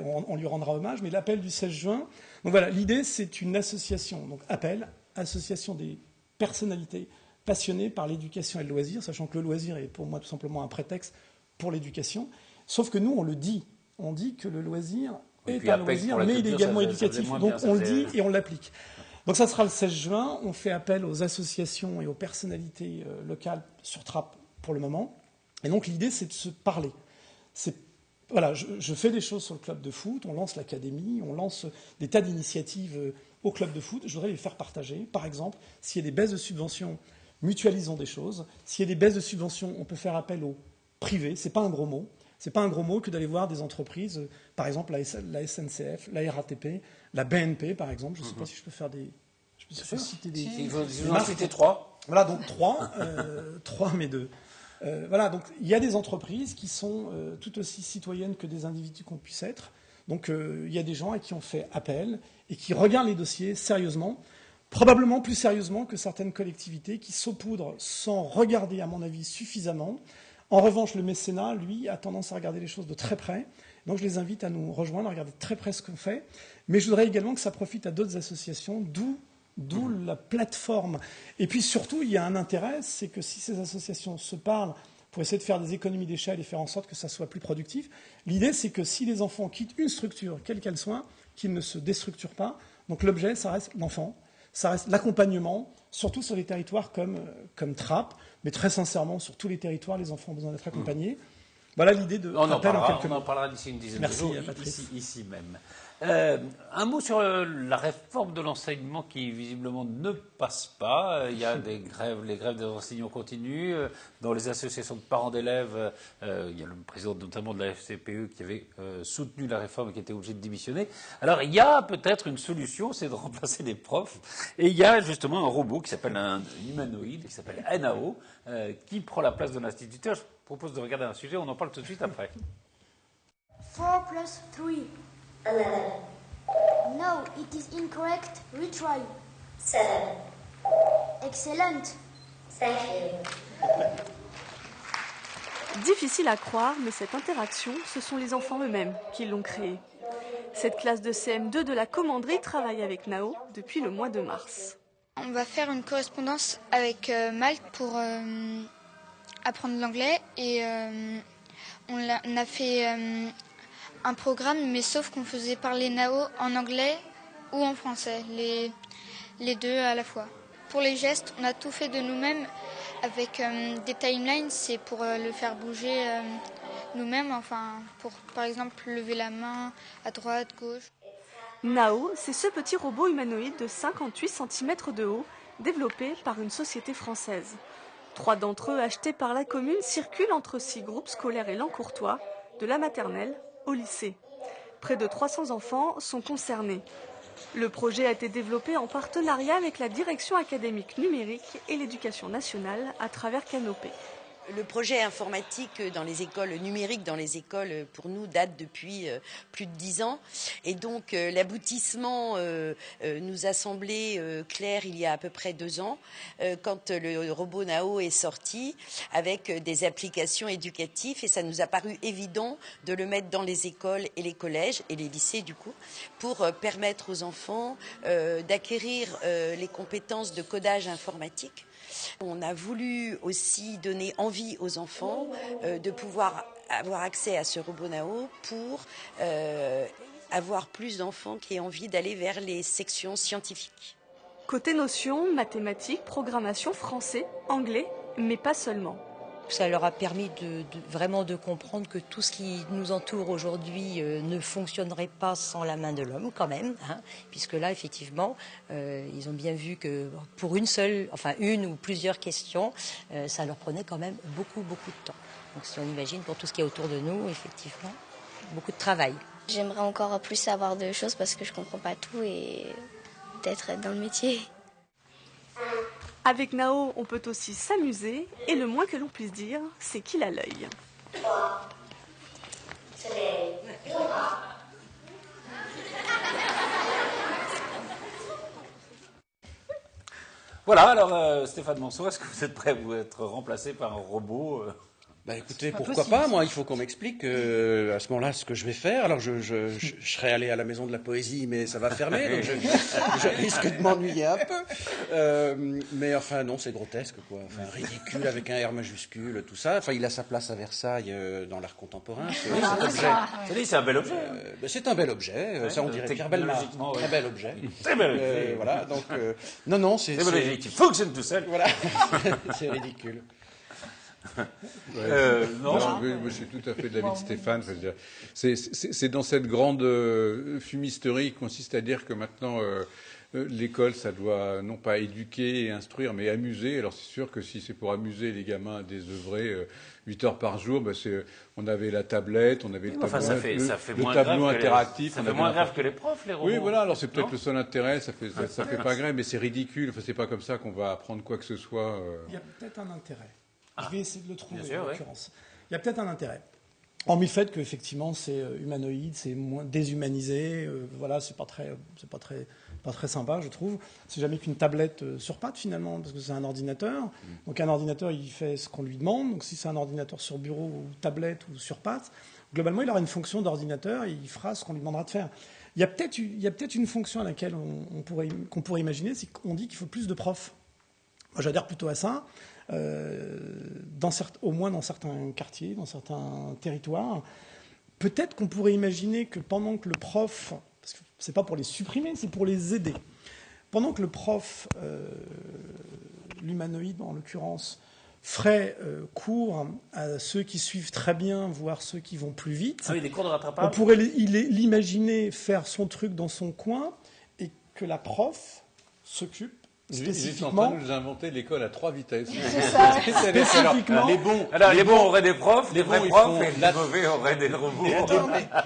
on lui rendra hommage, mais l'appel du 16 juin. Donc voilà, l'idée, c'est une association, donc appel, association des personnalités passionnées par l'éducation et le loisir, sachant que le loisir est pour moi tout simplement un prétexte pour l'éducation. Sauf que nous, on le dit. On dit que le loisir est un loisir, mais il est également éducatif. Donc on le dit et on l'applique. Donc ça sera le 16 juin. On fait appel aux associations et aux personnalités locales sur Trappes pour le moment. Et donc l'idée, c'est de se parler. Voilà, je fais des choses sur le club de foot. On lance l'académie, on lance des tas d'initiatives au club de foot. Je voudrais les faire partager. Par exemple, s'il y a des baisses de subventions, mutualisons des choses. S'il y a des baisses de subventions, on peut faire appel au privé. C'est pas un gros mot. C'est pas un gros mot que d'aller voir des entreprises, par exemple la SNCF, la RATP, la BNP, par exemple. Je ne sais pas si je peux faire des... Je peux citer des... Si vous en citez 3. Voilà, donc 3, mais 2. Voilà, donc il y a des entreprises qui sont tout aussi citoyennes que des individus qu'on puisse être. Donc il y a des gens à qui on fait appel et qui regardent les dossiers sérieusement, probablement plus sérieusement que certaines collectivités qui saupoudrent sans regarder, à mon avis, suffisamment. En revanche, le mécénat, lui, a tendance à regarder les choses de très près. Donc je les invite à nous rejoindre, à regarder de très près ce qu'on fait. Mais je voudrais également que ça profite à d'autres associations, d'où la plateforme. Et puis surtout, il y a un intérêt, c'est que si ces associations se parlent pour essayer de faire des économies d'échelle et faire en sorte que ça soit plus productif, l'idée, c'est que si les enfants quittent une structure, quelle qu'elle soit, qu'ils ne se déstructurent pas. Donc l'objet, ça reste l'enfant, ça reste l'accompagnement, surtout sur les territoires comme Trappes, mais très sincèrement, sur tous les territoires, les enfants ont besoin d'être accompagnés. Voilà l'idée de rappel en quelques mots. On en parlera d'ici une dizaine de jours, ici même. Un mot sur la réforme de l'enseignement qui visiblement ne passe pas. Il y a des grèves, les grèves des enseignants continuent. Dans les associations de parents d'élèves, il y a le président notamment de la FCPE qui avait soutenu la réforme et qui était obligé de démissionner. Alors il y a peut-être une solution, c'est de remplacer les profs. Et il y a justement un robot qui s'appelle un humanoïde, qui s'appelle NAO, qui prend la place de l'instituteur. Je propose de regarder un sujet, on en parle tout de suite après. 4 plus 3. 11. No, it is incorrect. Retry. 7. Excellent. Thank you. Difficile à croire, mais cette interaction, ce sont les enfants eux-mêmes qui l'ont créée. Cette classe de CM2 de la commanderie travaille avec Nao depuis le mois de mars. On va faire une correspondance avec Malte pour apprendre l'anglais et on a fait un programme, mais sauf qu'on faisait parler Nao en anglais ou en français, les deux à la fois. Pour les gestes, on a tout fait de nous-mêmes avec des timelines, c'est pour le faire bouger nous-mêmes, enfin pour par exemple lever la main à droite, gauche. Nao, c'est ce petit robot humanoïde de 58 cm de haut, développé par une société française. 3 d'entre eux, achetés par la commune, circulent entre 6 groupes scolaires élan-courtois, de la maternelle au lycée. Près de 300 enfants sont concernés. Le projet a été développé en partenariat avec la direction académique numérique et l'éducation nationale à travers Canopé. Le projet informatique dans les écoles numériques, dans les écoles, pour nous, date depuis plus de 10 ans. Et donc, l'aboutissement nous a semblé clair il y a à peu près 2 ans, quand le robot Nao est sorti, avec des applications éducatives. Et ça nous a paru évident de le mettre dans les écoles et les collèges, et les lycées du coup, pour permettre aux enfants d'acquérir les compétences de codage informatique. On a voulu aussi donner envie aux enfants de pouvoir avoir accès à ce robot Nao pour avoir plus d'enfants qui aient envie d'aller vers les sections scientifiques. Côté notions, mathématiques, programmation, français, anglais, mais pas seulement. ça leur a permis vraiment de comprendre que tout ce qui nous entoure aujourd'hui ne fonctionnerait pas sans la main de l'homme quand même, hein, puisque là, effectivement, ils ont bien vu que pour une ou plusieurs questions, ça leur prenait quand même beaucoup de temps. Donc si on imagine pour tout ce qui est autour de nous, effectivement, beaucoup de travail. J'aimerais encore plus savoir de choses parce que je comprends pas tout et peut-être être dans le métier. Avec Nao, on peut aussi s'amuser et le moins que l'on puisse dire, c'est qu'il a l'œil. Voilà, alors Stéphane Monceau, est-ce que vous êtes prêt à vous être remplacé par un robot Bah écoutez, pourquoi pas, moi, il faut qu'on m'explique à ce moment-là ce que je vais faire. Alors je serais allé à la Maison de la Poésie, mais ça va fermer, donc je risque de m'ennuyer un peu. Mais enfin, non, c'est grotesque, quoi. Enfin, ridicule avec un R majuscule, tout ça. Enfin, il a sa place à Versailles dans l'art contemporain. C'est un bel objet. C'est un bel objet, ça on dirait Pierre Bellemare. Très bel objet. Très bel objet. Voilà, donc, non, c'est... C'est bel objet qui fonctionne tout seul. Voilà, c'est ridicule. Non, moi, je suis tout à fait de l'avis de Stéphane. C'est dans cette grande fumisterie qui consiste à dire que maintenant l'école, ça doit non pas éduquer et instruire, mais amuser. Alors c'est sûr que si c'est pour amuser les gamins à désœuvrer 8 heures par jour, on avait la tablette, on avait le tableau interactif. Ça fait moins grave que les profs, les robots. Oui, voilà. Alors c'est peut-être le seul intérêt. Ça fait pas grave, mais c'est ridicule. Enfin, c'est pas comme ça qu'on va apprendre quoi que ce soit. Il y a peut-être un intérêt. Je vais essayer de le trouver, en l'occurrence. Il y a peut-être un intérêt. Hormis le fait qu'effectivement, c'est humanoïde, c'est moins déshumanisé, voilà, c'est pas très sympa, je trouve. C'est jamais qu'une tablette sur pattes, finalement, parce que c'est un ordinateur. Donc un ordinateur, il fait ce qu'on lui demande. Donc si c'est un ordinateur sur bureau ou tablette ou sur pattes, globalement, il aura une fonction d'ordinateur et il fera ce qu'on lui demandera de faire. Il y a peut-être une fonction à laquelle qu'on pourrait imaginer, c'est qu'on dit qu'il faut plus de profs. Moi, j'adhère plutôt à ça. Au moins dans certains quartiers, dans certains territoires, peut-être qu'on pourrait imaginer que pendant que le prof, parce que c'est pas pour les supprimer, c'est pour les aider, pendant que le prof, l'humanoïde en l'occurrence, ferait cours à ceux qui suivent très bien, voire ceux qui vont plus vite, des cours de rattrapage. On pourrait l'imaginer faire son truc dans son coin et que la prof s'occupe spécifiquement. Ils sont en train de nous inventer l'école à 3 vitesses. C'est ça. Spécifiquement. Les bons auraient des profs, les vrais profs, et les mauvais auraient des robots.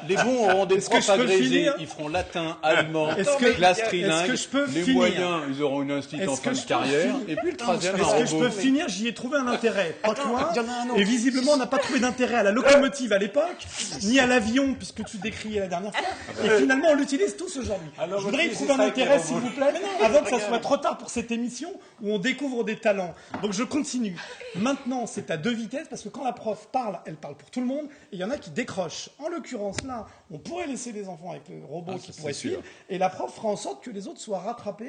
Les bons auront des profs agrégés. Ils feront latin, allemand, classe trilingue. Les moyens, ils auront une institut en fin de carrière. Et puis le troisième, est-ce que je peux finir? J'y ai trouvé un intérêt. Pas toi. Et visiblement, on n'a pas trouvé d'intérêt à la locomotive à l'époque, ni à l'avion, puisque tu décriais la dernière fois. Et finalement, on l'utilise tous aujourd'hui. Je voudrais y trouver un intérêt, s'il vous plaît, avant que ça soit trop tard pour cette émission où on découvre des talents. Donc je continue. Maintenant, c'est à 2 vitesses parce que quand la prof parle, elle parle pour tout le monde et il y en a qui décrochent. En l'occurrence, là, on pourrait laisser les enfants avec le robot qui pourrait suivre et la prof fera en sorte que les autres soient rattrape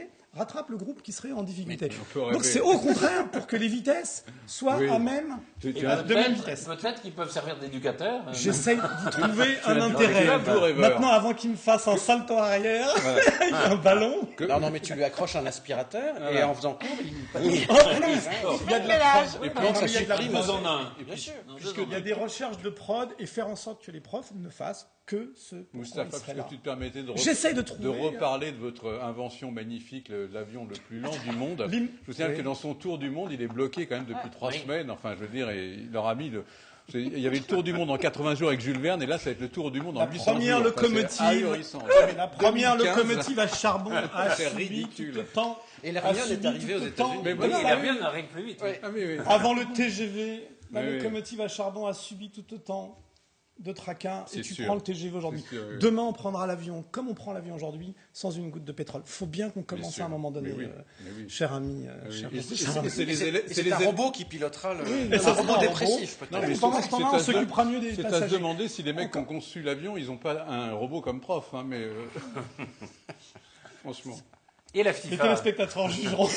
le groupe qui serait en difficulté. Donc c'est au contraire pour que les vitesses soient à même de même vitesse. Peut-être qu'ils peuvent servir d'éducateurs. J'essaye d'y trouver un intérêt. Maintenant, avant qu'il me fasse un salto arrière, avec un ballon. Non, mais tu lui accroches un aspirateur et en faisant cours, il y a de la prod. Et pendant que ça supprime en un. Bien sûr. Puisqu'il y a des recherches de prod et faire en sorte que les profs ne fassent que ce Moustapha, puisque tu te permettais de reparler de votre invention magnifique, l'avion le plus lent du monde. Je vous signale que dans son tour du monde, il est bloqué quand même depuis 3 semaines. Enfin, je veux dire, il leur a mis il y avait le tour du monde en 80 jours avec Jules Verne, et là, ça va être le tour du monde en 800 jours. La première locomotive à charbon a subi tout le temps. Et l'Ariane est arrivée aux États-Unis. Mais l'Ariane arrive plus vite. Avant le TGV, la locomotive à charbon a subi tout autant de tracas et tu prends le TGV aujourd'hui. Demain, on prendra l'avion comme on prend l'avion aujourd'hui, sans une goutte de pétrole. Il faut bien qu'on commence à un moment donné, cher ami. C'est un robot qui pilotera un robot dépressif, peut-être. Pendant ce temps-là, on s'occupera mieux des passagers. C'est à se demander si les mecs qui ont conçu l'avion, ils n'ont pas un robot comme prof. Mais franchement. Et la FIFA. Les téléspectateurs jugeront.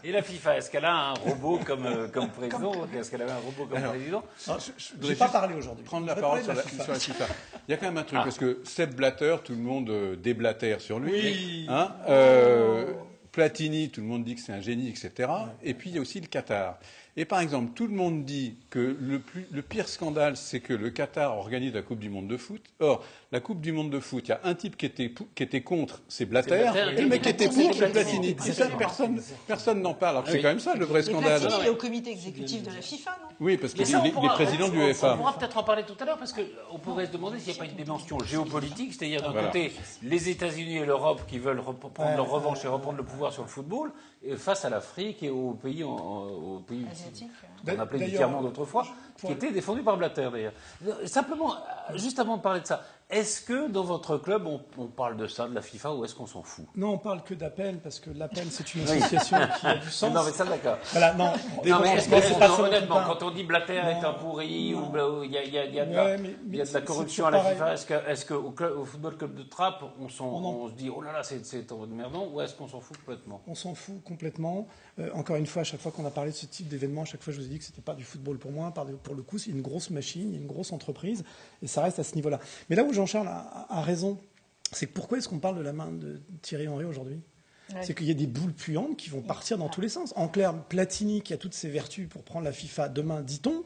Et la FIFA, est-ce qu'elle a un robot comme président? Est-ce qu'elle avait un robot comme président? Je n'ai pas parlé aujourd'hui. Prendre la parole sur la FIFA. Il y a quand même un truc, parce que Sepp Blatter, tout le monde déblatère sur lui. Oui. Platini, tout le monde dit que c'est un génie, etc. Et puis il y a aussi le Qatar. Et par exemple, tout le monde dit que le pire scandale, c'est que le Qatar organise la Coupe du Monde de foot. Or, la Coupe du Monde de foot, il y a un type qui était contre, c'est Blatter, et le mec qui était pour, c'est Platini. Et ça, personne n'en parle. Alors que c'est quand même ça le vrai scandale. Platini est au comité exécutif de la FIFA, non? Oui, parce qu'il est président du UEFA. On pourra peut-être en parler tout à l'heure, parce qu'on pourrait se demander s'il n'y a pas une dimension géopolitique, c'est-à-dire d'un côté les États-Unis et l'Europe qui veulent prendre leur revanche et reprendre le pouvoir sur le football, face à l'Afrique et aux pays asiatiques, qu'on appelait du tiers-monde autrefois, qui étaient défendus par Blatter d'ailleurs. Simplement, juste avant de parler de ça, est-ce que dans votre club on parle de ça, de la FIFA, ou est-ce qu'on s'en fout? Non, on parle que d'APEL, parce que l'APEL c'est une association qui a du sens. Non, mais ça d'accord. Voilà, non mais est-ce que, honnêtement, quand on dit Blatter est un pourri, ou il y a de la corruption à la FIFA, est-ce qu'au Football Club de Trappes, on se dit oh là là, c'est emmerdant, ou est-ce qu'on s'en fout complètement? On s'en fout complètement. Encore une fois, à chaque fois qu'on a parlé de ce type d'événement, à chaque fois je vous ai dit que c'était pas du football pour moi. Pour le coup, c'est une grosse machine, une grosse entreprise, et ça reste à ce niveau-là. Mais là où Jean-Charles a raison, c'est que pourquoi est-ce qu'on parle de la main de Thierry Henry aujourd'hui? C'est qu'il y a des boules puantes qui vont partir dans tous les sens. En clair, Platini, qui a toutes ses vertus pour prendre la FIFA demain, dit-on,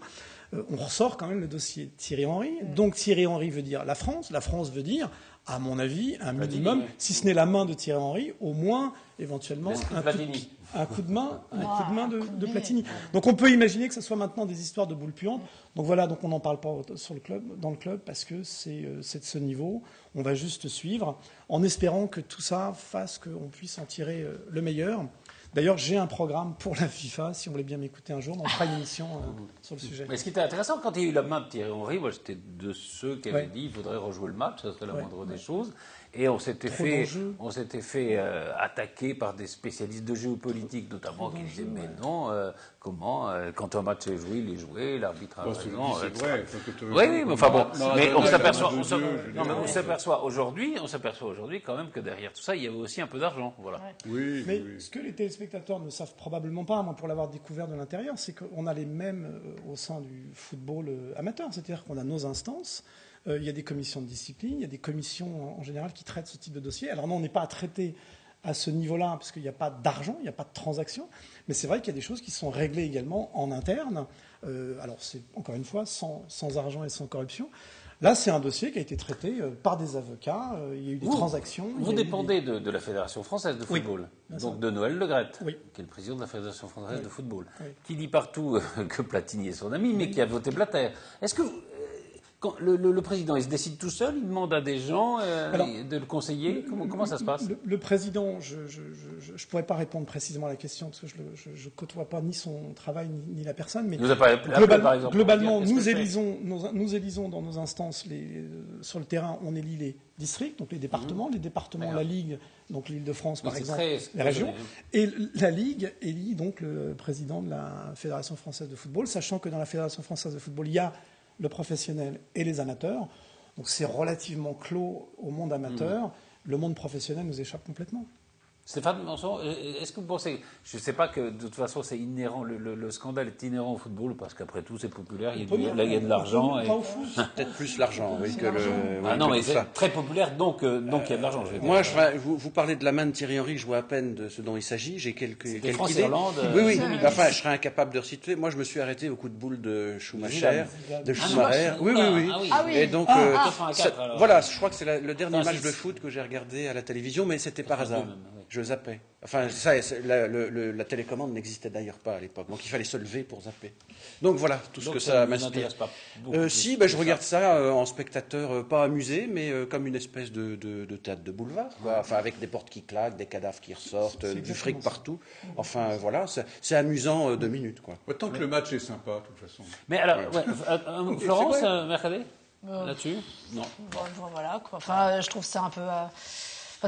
on ressort quand même le dossier Thierry Henry. Donc Thierry Henry veut dire la France veut dire, à mon avis, un minimum, si ce n'est la main de Thierry Henry, au moins, éventuellement, un coup de main de Platini. Donc on peut imaginer que ce soit maintenant des histoires de boules puantes. Donc voilà, donc on n'en parle pas dans le club, parce que c'est de ce niveau. On va juste suivre, en espérant que tout ça fasse qu'on puisse en tirer le meilleur. D'ailleurs, j'ai un programme pour la FIFA, si on voulait bien m'écouter un jour, on fera une émission sur le sujet. Mais ce qui était intéressant, quand il y a eu la main de Thierry Henry, moi j'étais de ceux qui avaient dit qu'il faudrait rejouer le match, ça serait la moindre des choses. Et on s'était fait attaquer par des spécialistes de géopolitique, notamment, qui disaient mais non, quand un match est joué, il est joué, l'arbitre a raison. C'est vrai. Oui, mais enfin bon, mais on s'aperçoit aujourd'hui quand même que derrière tout ça, il y avait aussi un peu d'argent, voilà. Oui. Mais ce que les téléspectateurs ne savent probablement pas, moi pour l'avoir découvert de l'intérieur, c'est qu'on a les mêmes au sein du football amateur, c'est-à-dire qu'on a nos instances. Il y a des commissions de discipline, il y a des commissions en général qui traitent ce type de dossier. Alors non, on n'est pas à traiter à ce niveau-là, parce qu'il n'y a pas d'argent, il n'y a pas de transaction, mais c'est vrai qu'il y a des choses qui sont réglées également en interne. Alors c'est, encore une fois, sans argent et sans corruption. Là, c'est un dossier qui a été traité par des avocats, il y a eu des transactions. Vous dépendez de la Fédération française de football, donc de Noël Le Graët, qui est le président de la Fédération française de football, qui dit partout que Platini est son ami, mais qui a voté Blatter. Est-ce que... Quand le président, il se décide tout seul, il demande à des gens de le conseiller. Comment ça se passe? Le président, je ne pourrais pas répondre précisément à la question parce que je ne côtoie pas ni son travail ni la personne. Mais globalement, nous élisons dans nos instances sur le terrain, on élit les districts, donc les départements, la Ligue, donc l'Île-de-France par exemple, les régions, et la Ligue élit donc le président de la Fédération française de football, sachant que dans la Fédération française de football, il y a le professionnel et les amateurs. Donc c'est relativement clos au monde amateur. Le monde professionnel nous échappe complètement. Stéphane Manson, est-ce que vous pensez, je ne sais pas que de toute façon c'est inhérent, le scandale est inhérent au football, parce qu'après tout c'est populaire, il y a de l'argent. Peut-être plus l'argent, oui, que le... non, mais c'est très populaire, donc il y a de l'argent. Moi, vous parlez de la main de Thierry Henry, je vois à peine de ce dont il s'agit, j'ai quelques idées. France-Irlande. Oui, enfin, je serais incapable de resituer. Moi, je me suis arrêté au coup de boule de Schumacher, Oui. Et donc, voilà, je crois que c'est le dernier match de foot que j'ai regardé à la télévision, mais c'était par hasard. Je zappais. Enfin, la télécommande n'existait d'ailleurs pas à l'époque, donc il fallait se lever pour zapper. Donc voilà, tout ce que ça m'inspire. Si, je regarde ça en spectateur, pas amusé, mais comme une espèce de théâtre de boulevard, quoi. Enfin, avec des portes qui claquent, des cadavres qui ressortent, du fric partout. Enfin, voilà, c'est amusant 2 minutes, quoi. Tant que le match est sympa, de toute façon. Mais alors, Florence, Mercadé, là-dessus? Non. Voilà, quoi. Enfin, je trouve que c'est un peu...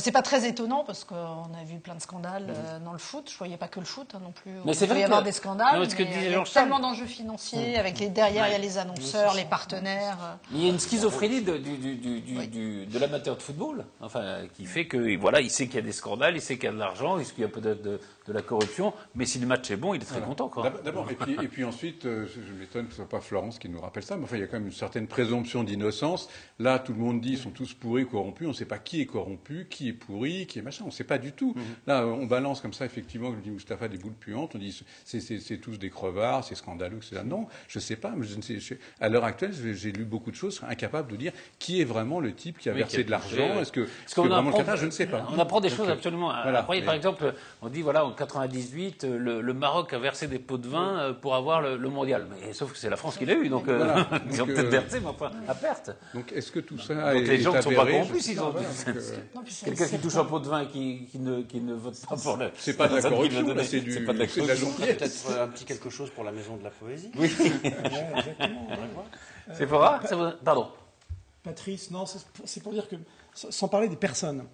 c'est pas très étonnant parce qu'on a vu plein de scandales dans le foot. Je voyais pas que le foot non plus. Mais c'est il peut y avoir des scandales. Non, il y a tellement d'enjeux financiers avec derrière il y a les annonceurs, les partenaires. Il y a une schizophrénie de l'amateur de football, enfin, qui fait que voilà, il sait qu'il y a des scandales, il sait qu'il y a de l'argent, il sait qu'il y a peut-être de la corruption, mais si le match est bon, il est très content, quoi. D'abord, et puis ensuite, je m'étonne que ce soit pas Florence qui nous rappelle ça, mais enfin, il y a quand même une certaine présomption d'innocence. Là, tout le monde dit ils sont tous pourris, corrompus. On ne sait pas qui est corrompu, qui qui est pourri, qui est machin. On ne sait pas du tout. Là, on balance comme ça, effectivement, comme dit Mustapha, des boules puantes. On dit c'est tous des crevards, c'est scandaleux, etc. Non, je ne sais pas. Mais à l'heure actuelle, j'ai lu beaucoup de choses, je serais incapable de dire qui est vraiment le type qui a versé de l'argent. Est-ce que vraiment le Qatar, je ne sais pas. On apprend des choses absolument. Voilà, Après, par exemple, on dit voilà, en 98, le Maroc a versé des pots de vin pour avoir le mondial. Mais sauf que c'est la France qui l'a eu, donc ils ont peut-être versé, mais enfin à perte. Donc est-ce que tout ça donc les gens ne sont pas corrompus, ils ont quelqu'un qui touche un pot de vin et qui ne vote pas pour le. C'est pas de la corruption, c'est de la gentillesse. Peut-être un petit quelque chose pour la maison de la poésie. Oui. C'est Fora. Pardon. Patrice, non, c'est pour dire que, sans parler des personnes,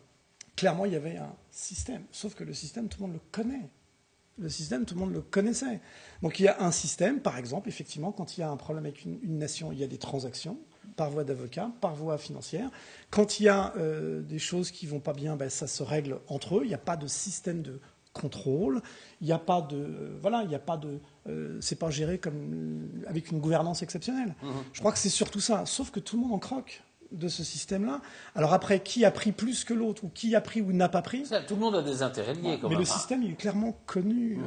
clairement, il y avait un système. Sauf que le système, tout le monde le connaît. Le système, tout le monde le connaissait. Donc il y a un système, par exemple, effectivement, quand il y a un problème avec une nation, il y a des transactions par voie d'avocat, par voie financière. Quand il y a des choses qui ne vont pas bien, ça se règle entre eux. Il n'y a pas de système de contrôle. Il n'y a pas de... voilà, il n'y a pas de... c'est pas géré comme avec une gouvernance exceptionnelle. Je crois que c'est surtout ça. Sauf que tout le monde en croque de ce système-là. Alors après, qui a pris plus que l'autre, ou qui a pris ou n'a pas pris? Tout le monde a des intérêts liés. Mais le système, il est clairement connu,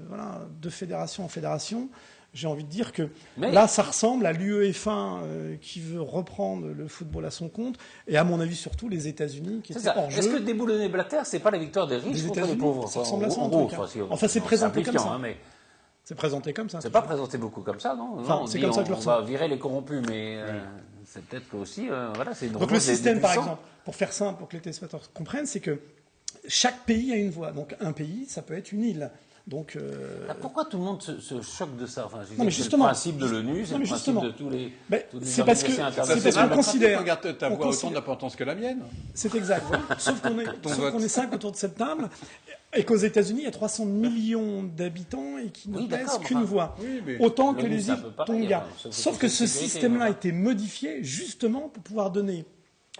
voilà, de fédération en fédération. J'ai envie de dire que là, ça ressemble à l'UEFA qui veut reprendre le football à son compte, et à mon avis surtout les États-Unis qui étaient hors jeu. Est-ce que déboulonner Blatter, c'est pas la victoire des riches contre les pauvres? Ça ressemble à ça, en tout cas. Enfin, c'est présenté comme ça. Mais... C'est présenté comme ça. C'est pas présenté beaucoup comme ça, non? Enfin, c'est comme ça que je le ressens. On va virer les corrompus, mais c'est peut-être que aussi, voilà, c'est une donc le système, par exemple, pour faire simple, pour que les téléspectateurs comprennent, c'est que chaque pays a une voix. Donc un pays, ça peut être une île. Donc, pourquoi tout le monde se choque de ça? Enfin, non, mais justement, c'est le principe de l'ONU, c'est le principe de tous les. C'est parce qu'on considère. Regarde, ta voix a autant d'importance que la mienne. C'est exact. Sauf qu'on est 5 autour de cette table, et qu'aux États-Unis, il y a 300 millions d'habitants et qui ne pèsent qu'une voix. Autant que les îles Tonga. Sauf que ce système-là a été modifié justement pour pouvoir donner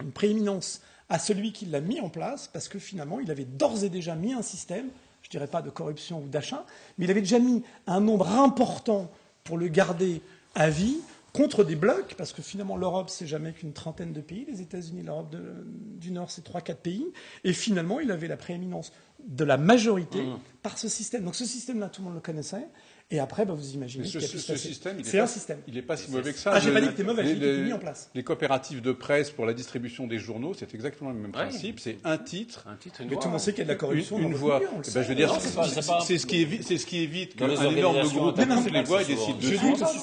une prééminence à celui qui l'a mis en place, parce que finalement, il avait d'ores et déjà mis un système. Je ne dirais pas de corruption ou d'achat, mais il avait déjà mis un nombre important pour le garder à vie contre des blocs, parce que finalement l'Europe, c'est jamais qu'une trentaine de pays, les États-Unis, l'Europe du Nord, c'est 3-4 pays, et finalement il avait la prééminence de la majorité par ce système. Donc ce système-là, tout le monde le connaissait. Et après, vous imaginez qu'il y a pu se passer. C'est un système. Il n'est pas si mauvais que ça. Ah, j'ai pas dit que c'était mauvais, j'ai dit qu'il était mis en place. Les coopératives de presse pour la distribution des journaux, c'est exactement le même principe. C'est un titre. Mais tout le monde sait qu'il y a de la corruption. Une voix. Je veux dire, c'est ce qui évite qu'un énorme groupe toutes les voix et décide dessus.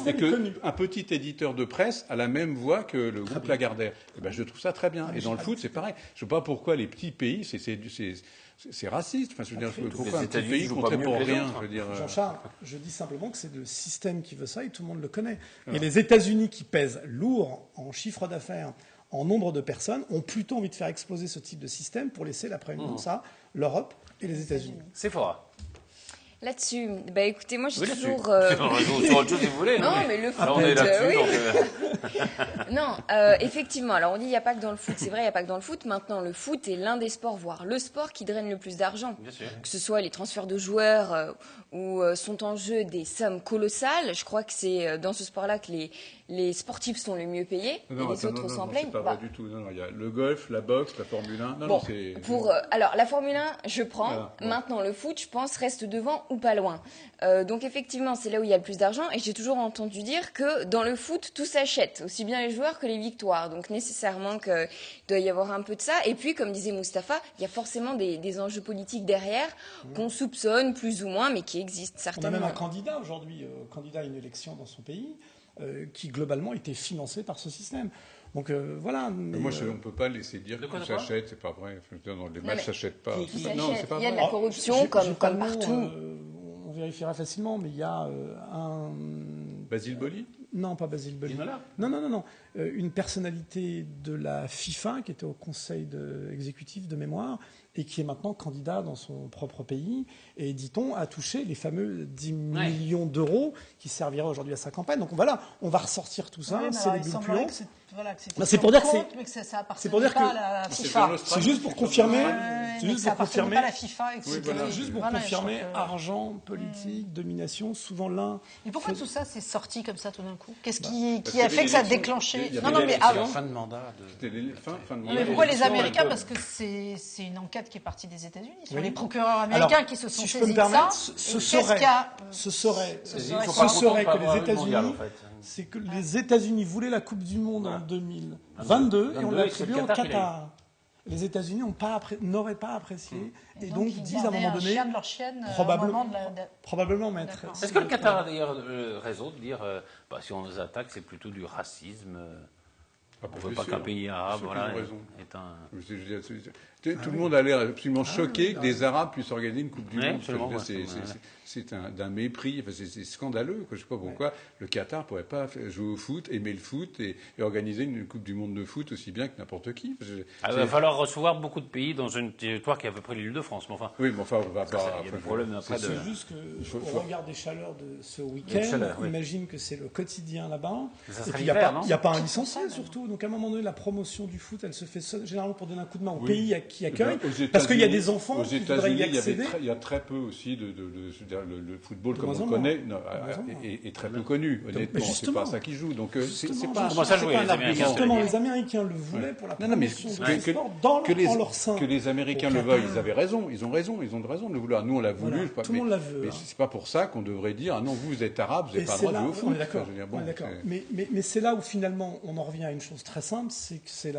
Et qu'un petit éditeur de presse a la même voix que le groupe Lagardère. Je trouve ça très bien. Et dans le foot, c'est pareil. Je ne sais pas pourquoi les petits pays, c'est raciste. Enfin, je veux dire, pourquoi un petit pays compterait pour rien? Jean-Charles, je dis simplement que c'est le système qui veut ça et tout le monde le connaît. Et les États-Unis, qui pèsent lourd en chiffre d'affaires, en nombre de personnes, ont plutôt envie de faire exploser ce type de système pour laisser la prééminence à l'Europe et les États-Unis. C'est fort. Là-dessus, écoutez, moi j'ai toujours. Sur autre chose si vous voulez. Non, mais le foot. On est là-dessus. Non, effectivement. Alors on dit il n'y a pas que dans le foot. C'est vrai, il n'y a pas que dans le foot. Maintenant, le foot est l'un des sports, voire le sport qui draine le plus d'argent. Que ce soit les transferts de joueurs où sont en jeu des sommes colossales. Je crois que c'est dans ce sport-là que les sportifs sont les mieux payés et les autres s'en plaignent. C'est pas vrai du tout. Non, il y a le golf, la boxe, la Formule 1. Non, c'est. Alors la Formule 1, je prends. Voilà. Maintenant, le foot, je pense, reste devant ou pas loin. Donc effectivement, c'est là où il y a le plus d'argent. Et j'ai toujours entendu dire que dans le foot, tout s'achète, aussi bien les joueurs que les victoires. Donc nécessairement qu'il doit y avoir un peu de ça. Et puis, comme disait Mustapha, il y a forcément des enjeux politiques derrière qu'on soupçonne plus ou moins, mais qui existent certainement. On a même un candidat aujourd'hui, candidat à une élection dans son pays, qui globalement était financé par ce système. Donc voilà. Moi, on ne peut pas laisser dire que tout s'achète, c'est pas vrai. Les matchs ne s'achètent pas. Il y a de la corruption comme partout. On vérifiera facilement, mais il y a un. Basile Boli ? Non, pas Basile Boli. Non. Une personnalité de la FIFA qui était au conseil exécutif de mémoire et qui est maintenant candidat dans son propre pays, et dit-on a touché les fameux 10 millions d'euros qui serviraient aujourd'hui à sa campagne. Donc voilà, on va ressortir tout ça, c'est les bulles plus longues. C'est pour dire que c'est pour dire que c'est juste pour confirmer, c'est juste pour confirmer la FIFA, etc. Voilà, juste pour confirmer argent, politique, domination, souvent l'un. Mais pourquoi tout ça s'est sorti comme ça tout d'un coup? Qu'est-ce qui a fait que ça a déclenché? Non, mais avant. Fin de mandat. Mais pourquoi les Américains? Parce que c'est une enquête qui est partie des États-Unis sur les procureurs américains qui se sont saisis de ça. Ce serait que les États-Unis, c'est que les États-Unis voulaient la Coupe du Monde en 2022 et on l'a attribuée au Qatar. Les États-Unis n'auraient pas apprécié et donc disent à un moment donné, probablement mettre. Est-ce que le Qatar a d'ailleurs raison de dire, si on nous attaque, c'est plutôt du racisme? On ne veut pas qu'un pays arabe est un... Tout le monde a l'air absolument choqué que des Arabes puissent organiser une Coupe du Monde. C'est d'un mépris, c'est scandaleux. Je ne sais pas pourquoi le Qatar ne pourrait pas jouer au foot, aimer le foot et organiser une Coupe du Monde de foot aussi bien que n'importe qui. Il va falloir recevoir beaucoup de pays dans un territoire qui est à peu près l'Île-de-France. Oui, mais enfin, on va pas... Il y a des problèmes après c'est juste qu'au regard des chaleurs de ce week-end, imagine que c'est le quotidien là-bas. Et puis il n'y a pas un licencié surtout. Donc à un moment donné, la promotion du foot, elle se fait généralement pour donner un coup de main au pays qui accueille. Parce qu'il y a des enfants qui voudraient y accéder. Il y a très peu aussi le football comme on le connaît est très peu connu, honnêtement. C'est pas ça qui joue. Donc c'est pas comment ça jouer les Américains. Justement, les Américains le voulaient pour la promotion du sport en leur sein. Que les Américains le veuillent, ils avaient raison. Ils ont de raison de le vouloir. Nous, on l'a voulu. Tout le monde la veut. Mais c'est pas pour ça qu'on devrait dire ah non, vous êtes arabe, vous n'avez pas le droit de jouer au foot. On est d'accord. Mais c'est là où finalement on en revient à une chose très simple, c'est que c'est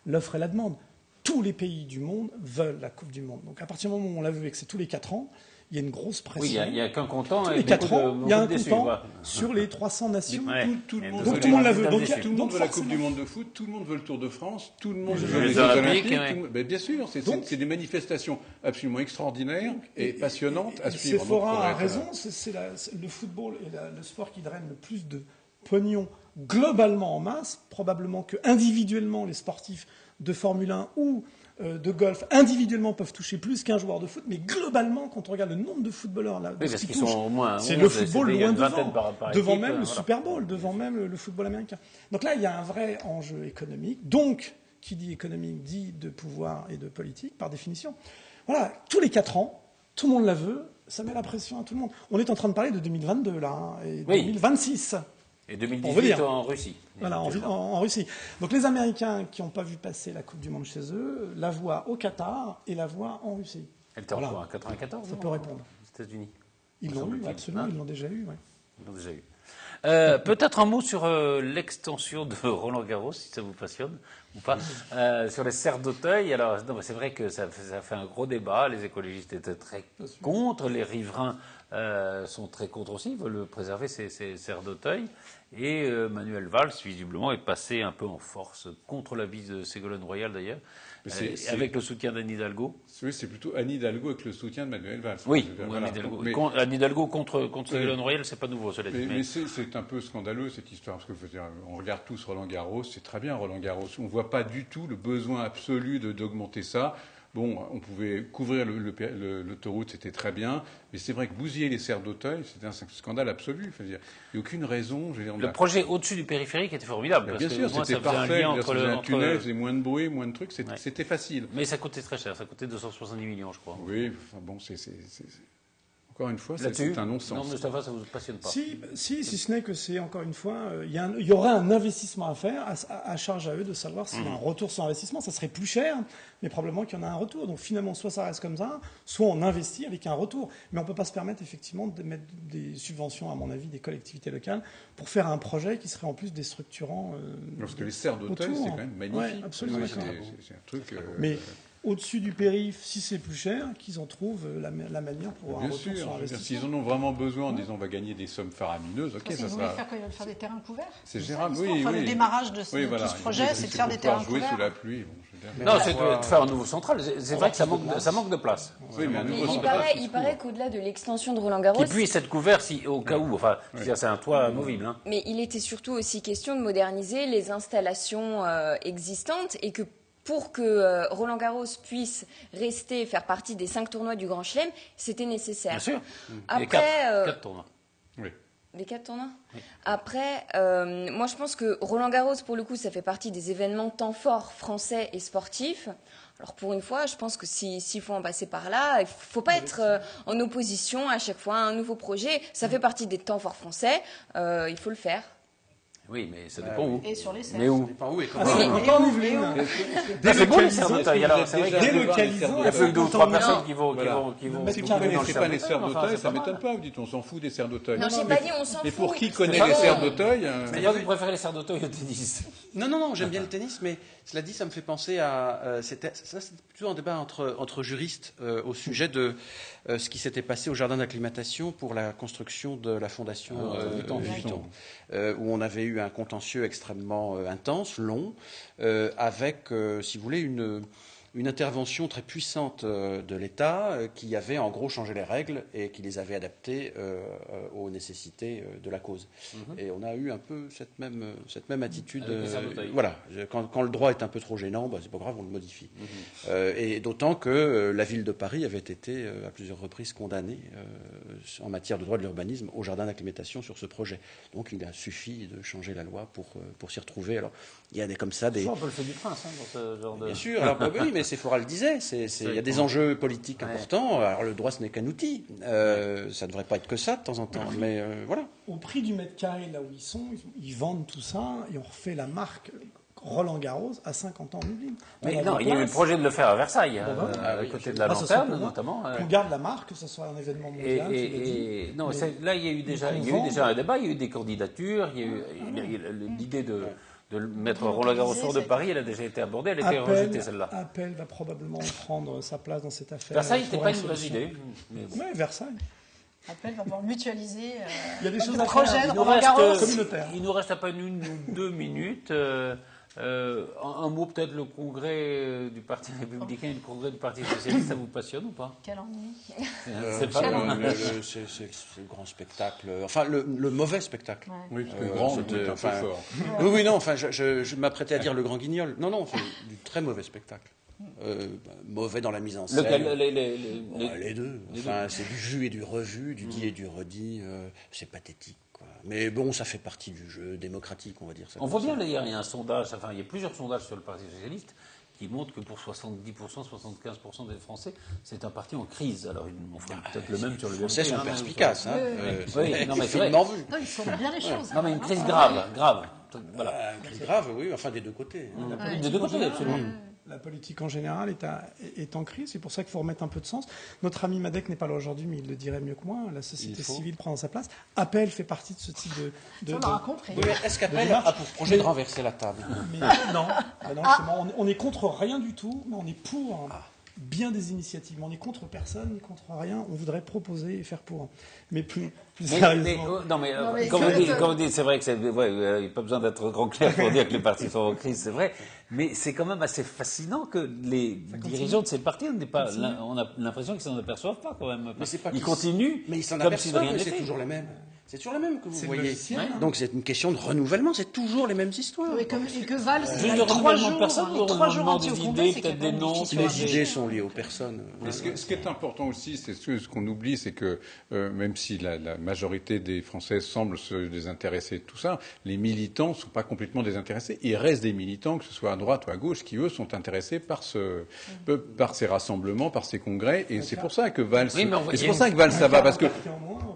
l'offre et la demande. Tous les pays du monde veulent la Coupe du Monde. Donc à partir du moment où on l'a vu et que c'est tous les 4 ans, il y a une grosse pression. Oui, il n'y a qu'un content. Tous les 4 ans, il y a un content sur les 300 nations. Tout le monde la veut. Tout le monde veut la Coupe du Monde de foot, tout le monde veut le Tour de France, tout le monde veut les Jeux Olympiques. Bien sûr, c'est des manifestations absolument extraordinaires et passionnantes à suivre. Sephora a raison, c'est le football et le sport qui draine le plus de pognon globalement en masse. Probablement que individuellement, les sportifs de Formule 1 ou de golf individuellement peuvent toucher plus qu'un joueur de foot, mais globalement, quand on regarde le nombre de footballeurs là, parce qu'ils sont au moins, c'est le football loin devant même le Super Bowl, devant même le football américain. Donc là, il y a un vrai enjeu économique. Donc, qui dit économique dit de pouvoir et de politique, par définition. Voilà, tous les 4 ans, tout le monde la veut, ça met la pression à tout le monde. On est en train de parler de 2022 là, et 2026. Et 2018 en Russie. Voilà, en Russie. Donc les Américains qui n'ont pas vu passer la Coupe du Monde chez eux, la voient au Qatar et la voient en Russie. Elle était en quoi, en 94? Ça peut répondre. Aux États-Unis. Ils l'ont eu, absolument, ils l'ont déjà eu. Ils l'ont déjà eu. Peut-être un mot sur l'extension de Roland-Garros, si ça vous passionne ou pas, sur les serres d'Auteuil. Alors, c'est vrai que ça fait un gros débat. Les écologistes étaient très contre, les riverains sont très contre aussi, ils veulent préserver ces serres d'Auteuil. Et Manuel Valls, visiblement, est passé un peu en force contre l'avis de Ségolène Royal, d'ailleurs, avec le soutien d'Anne Hidalgo. Oui, c'est plutôt Anne Hidalgo avec le soutien de Manuel Valls. Oui, Anne Hidalgo contre Ségolène Royal, c'est pas nouveau, cela dit. Mais c'est un peu scandaleux, cette histoire, parce que on regarde tous Roland-Garros, c'est très bien Roland-Garros. On ne voit pas du tout le besoin absolu d'augmenter ça. Bon, on pouvait couvrir l'autoroute, c'était très bien, mais c'est vrai que bousiller les serres d'Auteuil, c'était un scandale absolu. Il n'y a aucune raison. Le projet au-dessus du périphérique était formidable. Bien sûr, c'était parfait. Un tunnel, il faisait moins de bruit, moins de trucs, c'était facile. Mais ça coûtait très cher, ça coûtait 270 millions, je crois. Oui, enfin bon, encore une fois, c'est un non-sens. Non, Mustapha, ça ne vous passionne pas. Si ce n'est que c'est, encore une fois, il y aurait un investissement à faire, à charge à eux de savoir s'il y a un retour sur investissement. Ça serait plus cher, mais probablement qu'il y en a un retour. Donc finalement, soit ça reste comme ça, soit on investit avec un retour. Mais on ne peut pas se permettre effectivement de mettre des subventions, à mon avis, des collectivités locales pour faire un projet qui serait en plus déstructurant. Parce que les serres d'Auteuil, c'est quand même magnifique. Ouais, absolument. C'est un truc... Mais au-dessus du périph', si c'est plus cher, qu'ils en trouvent la manière pour avoir un retour sur investissement. S'ils en ont vraiment besoin en disant on va gagner des sommes faramineuses, ok, ça sera... Ils veulent faire des terrains couverts. C'est gérable, oui. Le démarrage de tout ce projet, c'est de faire des terrains couverts. Jouer sous la pluie. Non, c'est de faire un nouveau central. C'est vrai que ça manque de place. Oui, mais il paraît qu'au-delà de l'extension de Roland-Garros... Qui puisse être couvert au cas où. Enfin, c'est un toit amovible. Mais il était surtout aussi question de moderniser les installations existantes et que pour que Roland Garros puisse rester, faire partie des 5 tournois du Grand Chelem, c'était nécessaire. Bien sûr. Après, 4 tournois. Oui. Les 4 tournois. Oui. Après, moi je pense que Roland Garros, pour le coup, ça fait partie des événements temps forts français et sportifs. Alors pour une fois, je pense que s'il faut en passer par là, il ne faut pas être en opposition à chaque fois à un nouveau projet. Ça fait partie des temps forts français, il faut le faire. Oui, mais ça dépend où. Et sur les serres. Mais où? Ça dépend où et comment. Encore en Yvelines. C'est beau les serres d'Auteuil. Alors, c'est vrai qu'il y a Délocalisant. il y a plus de 2 ou 3 personnes qui vont. Si vous ne connaissez pas les serres d'Auteuil, ça ne m'étonne pas. Vous dites on s'en fout des serres d'Auteuil. Non, j'ai pas dit on s'en fout. Mais pour qui connaît les serres d'Auteuil C'est-à-dire que vous préférez les serres d'Auteuil au tennis? Non, j'aime bien le tennis, mais cela dit, ça me fait penser à... C'était plutôt un débat entre juristes au sujet de ce qui s'était passé au jardin d'acclimatation pour la construction de la fondation Vuitton, où on avait eu un contentieux extrêmement intense, long, avec, si vous voulez, une intervention très puissante de l'État qui avait en gros changé les règles et qui les avait adaptées aux nécessités de la cause. Et on a eu un peu cette même attitude. Voilà, quand le droit est un peu trop gênant, c'est pas grave, on le modifie. Et d'autant que la ville de Paris avait été à plusieurs reprises condamnée en matière de droit de l'urbanisme au jardin d'acclimatation sur ce projet. Donc il a suffi de changer la loi pour s'y retrouver. Alors il y a comme ça des... C'est un peu le fait du prince dans ce genre de... Bien sûr, alors oui, mais Sephora le disait, il y a des enjeux politiques importants. Alors le droit, ce n'est qu'un outil. Ça ne devrait pas être que ça de temps en temps, mais voilà. Au prix du mètre carré, là où ils sont, ils vendent tout ça et on refait la marque Roland Garros à 50 ans en Yvelines. Mais non, il y a eu le projet de le faire à Versailles, à côté de la Lanterne, notamment. On garde la marque, que ce soit un événement mondial. Non, là, il y a eu déjà un débat, il y a eu des candidatures, il y a eu l'idée de mettre Roland Garros hors de Paris, elle a déjà été abordée, elle a été rejetée celle-là. Appel va probablement prendre sa place dans cette affaire. Versailles n'était pas une mauvaise idée. Oui, Versailles. Appel va pouvoir mutualiser il y a des choses le à projet faire. de Roland Garros. Il nous reste à peine 1 ou 2 minutes. Un mot peut-être, le congrès du Parti républicain et le congrès du Parti socialiste, ça vous passionne ou pas? Quel ennui. C'est le grand spectacle, enfin le mauvais spectacle. Ouais. Oui, parce que le grand c'était un peu fort. Oui, non, enfin je m'apprêtais à dire le grand guignol. Non, c'est du très mauvais spectacle. Mauvais dans la mise en scène. Les deux. Enfin, c'est du vu et du revu, du dit et du redit. C'est pathétique. Mais bon, ça fait partie du jeu démocratique, on va dire ça. On voit bien, d'ailleurs, il y a un sondage, enfin, il y a plusieurs sondages sur le Parti socialiste qui montrent que pour 70%, 75% des Français, c'est un parti en crise. Alors, on fera peut-être le même sur le Les Français sont perspicaces. Oui, non, mais c'est vrai. Non, ils font bien les choses. Non, mais une crise grave. Voilà. Une crise grave, oui, enfin des deux côtés. Des deux côtés, absolument. La politique en général est en crise, c'est pour ça qu'il faut remettre un peu de sens. Notre ami Madec n'est pas là aujourd'hui, mais il le dirait mieux que moi. La société civile prend sa place. Appel fait partie de ce type de on aura compris. Oui, est-ce qu'Appel a pour projet de renverser la table? Non, justement, on est contre rien du tout, mais on est pour bien des initiatives. On est contre personne, ni contre rien. On voudrait proposer et faire pour. Mais plus sérieusement. Comme vous dites, c'est vrai que il n'y a pas besoin d'être grand clair pour dire que les partis sont en crise, c'est vrai. Mais c'est quand même assez fascinant que les dirigeants de ces partis, on a l'impression qu'ils s'en aperçoivent pas quand même. Ils continuent. Mais ils s'en comme si de aperçoivent, rien mais c'est n'était. toujours les mêmes. C'est toujours les mêmes que vous voyez. Hein. Donc c'est une question de renouvellement, c'est toujours les mêmes histoires. Et que Valls, Il y a eu 3 renouvellement de jours, personnes, les 3 jours entiers au des Congrès, idées, c'est peut-être des noms. Les idées sont liées aux personnes. Mais ce qui est important aussi, c'est ce qu'on oublie, c'est que même si la majorité des Français semblent se désintéresser de tout ça, les militants ne sont pas complètement désintéressés. Il reste des militants, que ce soit à droite ou à gauche, qui eux sont intéressés par ces rassemblements, par ces congrès. Et c'est pour ça que Valls, ça va, parce que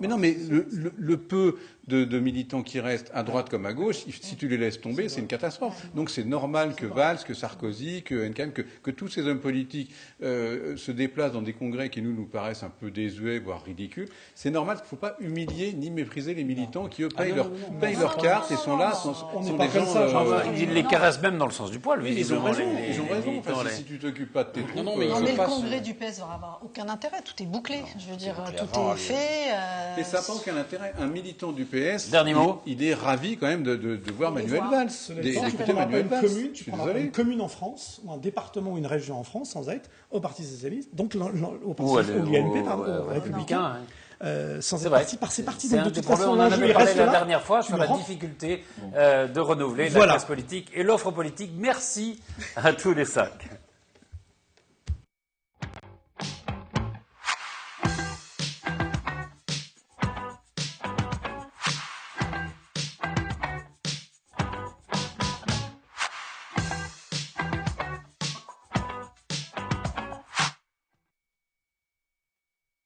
mais non, mais le peu de militants qui restent à droite comme à gauche, si tu les laisses tomber, c'est une catastrophe. Donc c'est normal que Valls, que Sarkozy, que Henkel, que tous ces hommes politiques se déplacent dans des congrès qui nous paraissent un peu désuets, voire ridicules. C'est normal qu'il ne faut pas humilier ni mépriser les militants qui, eux, payent leur carte et sont là, sont des gens... Ils les caressent même dans le sens du poil, visiblement. Ils ont raison. Enfin, si tu t'occupes pas de tes troupes... Non, mais le congrès du PS va avoir aucun intérêt. Tout est bouclé. Je veux dire, tout est fait. Mais ça n'a pas aucun intérêt. Un militant du PS, dernier mot, il est ravi quand même de voir Manuel Valls, d'écouter Manuel Valls. Tu prends une commune en France, ou un département ou une région en France, sans être au Parti socialiste, donc au Parti républicain. sans être parti par ses partis. Donc de toute façon, on en avait parlé la dernière fois sur la Laurent. difficulté de renouveler la classe politique et l'offre politique. Merci à tous les 5.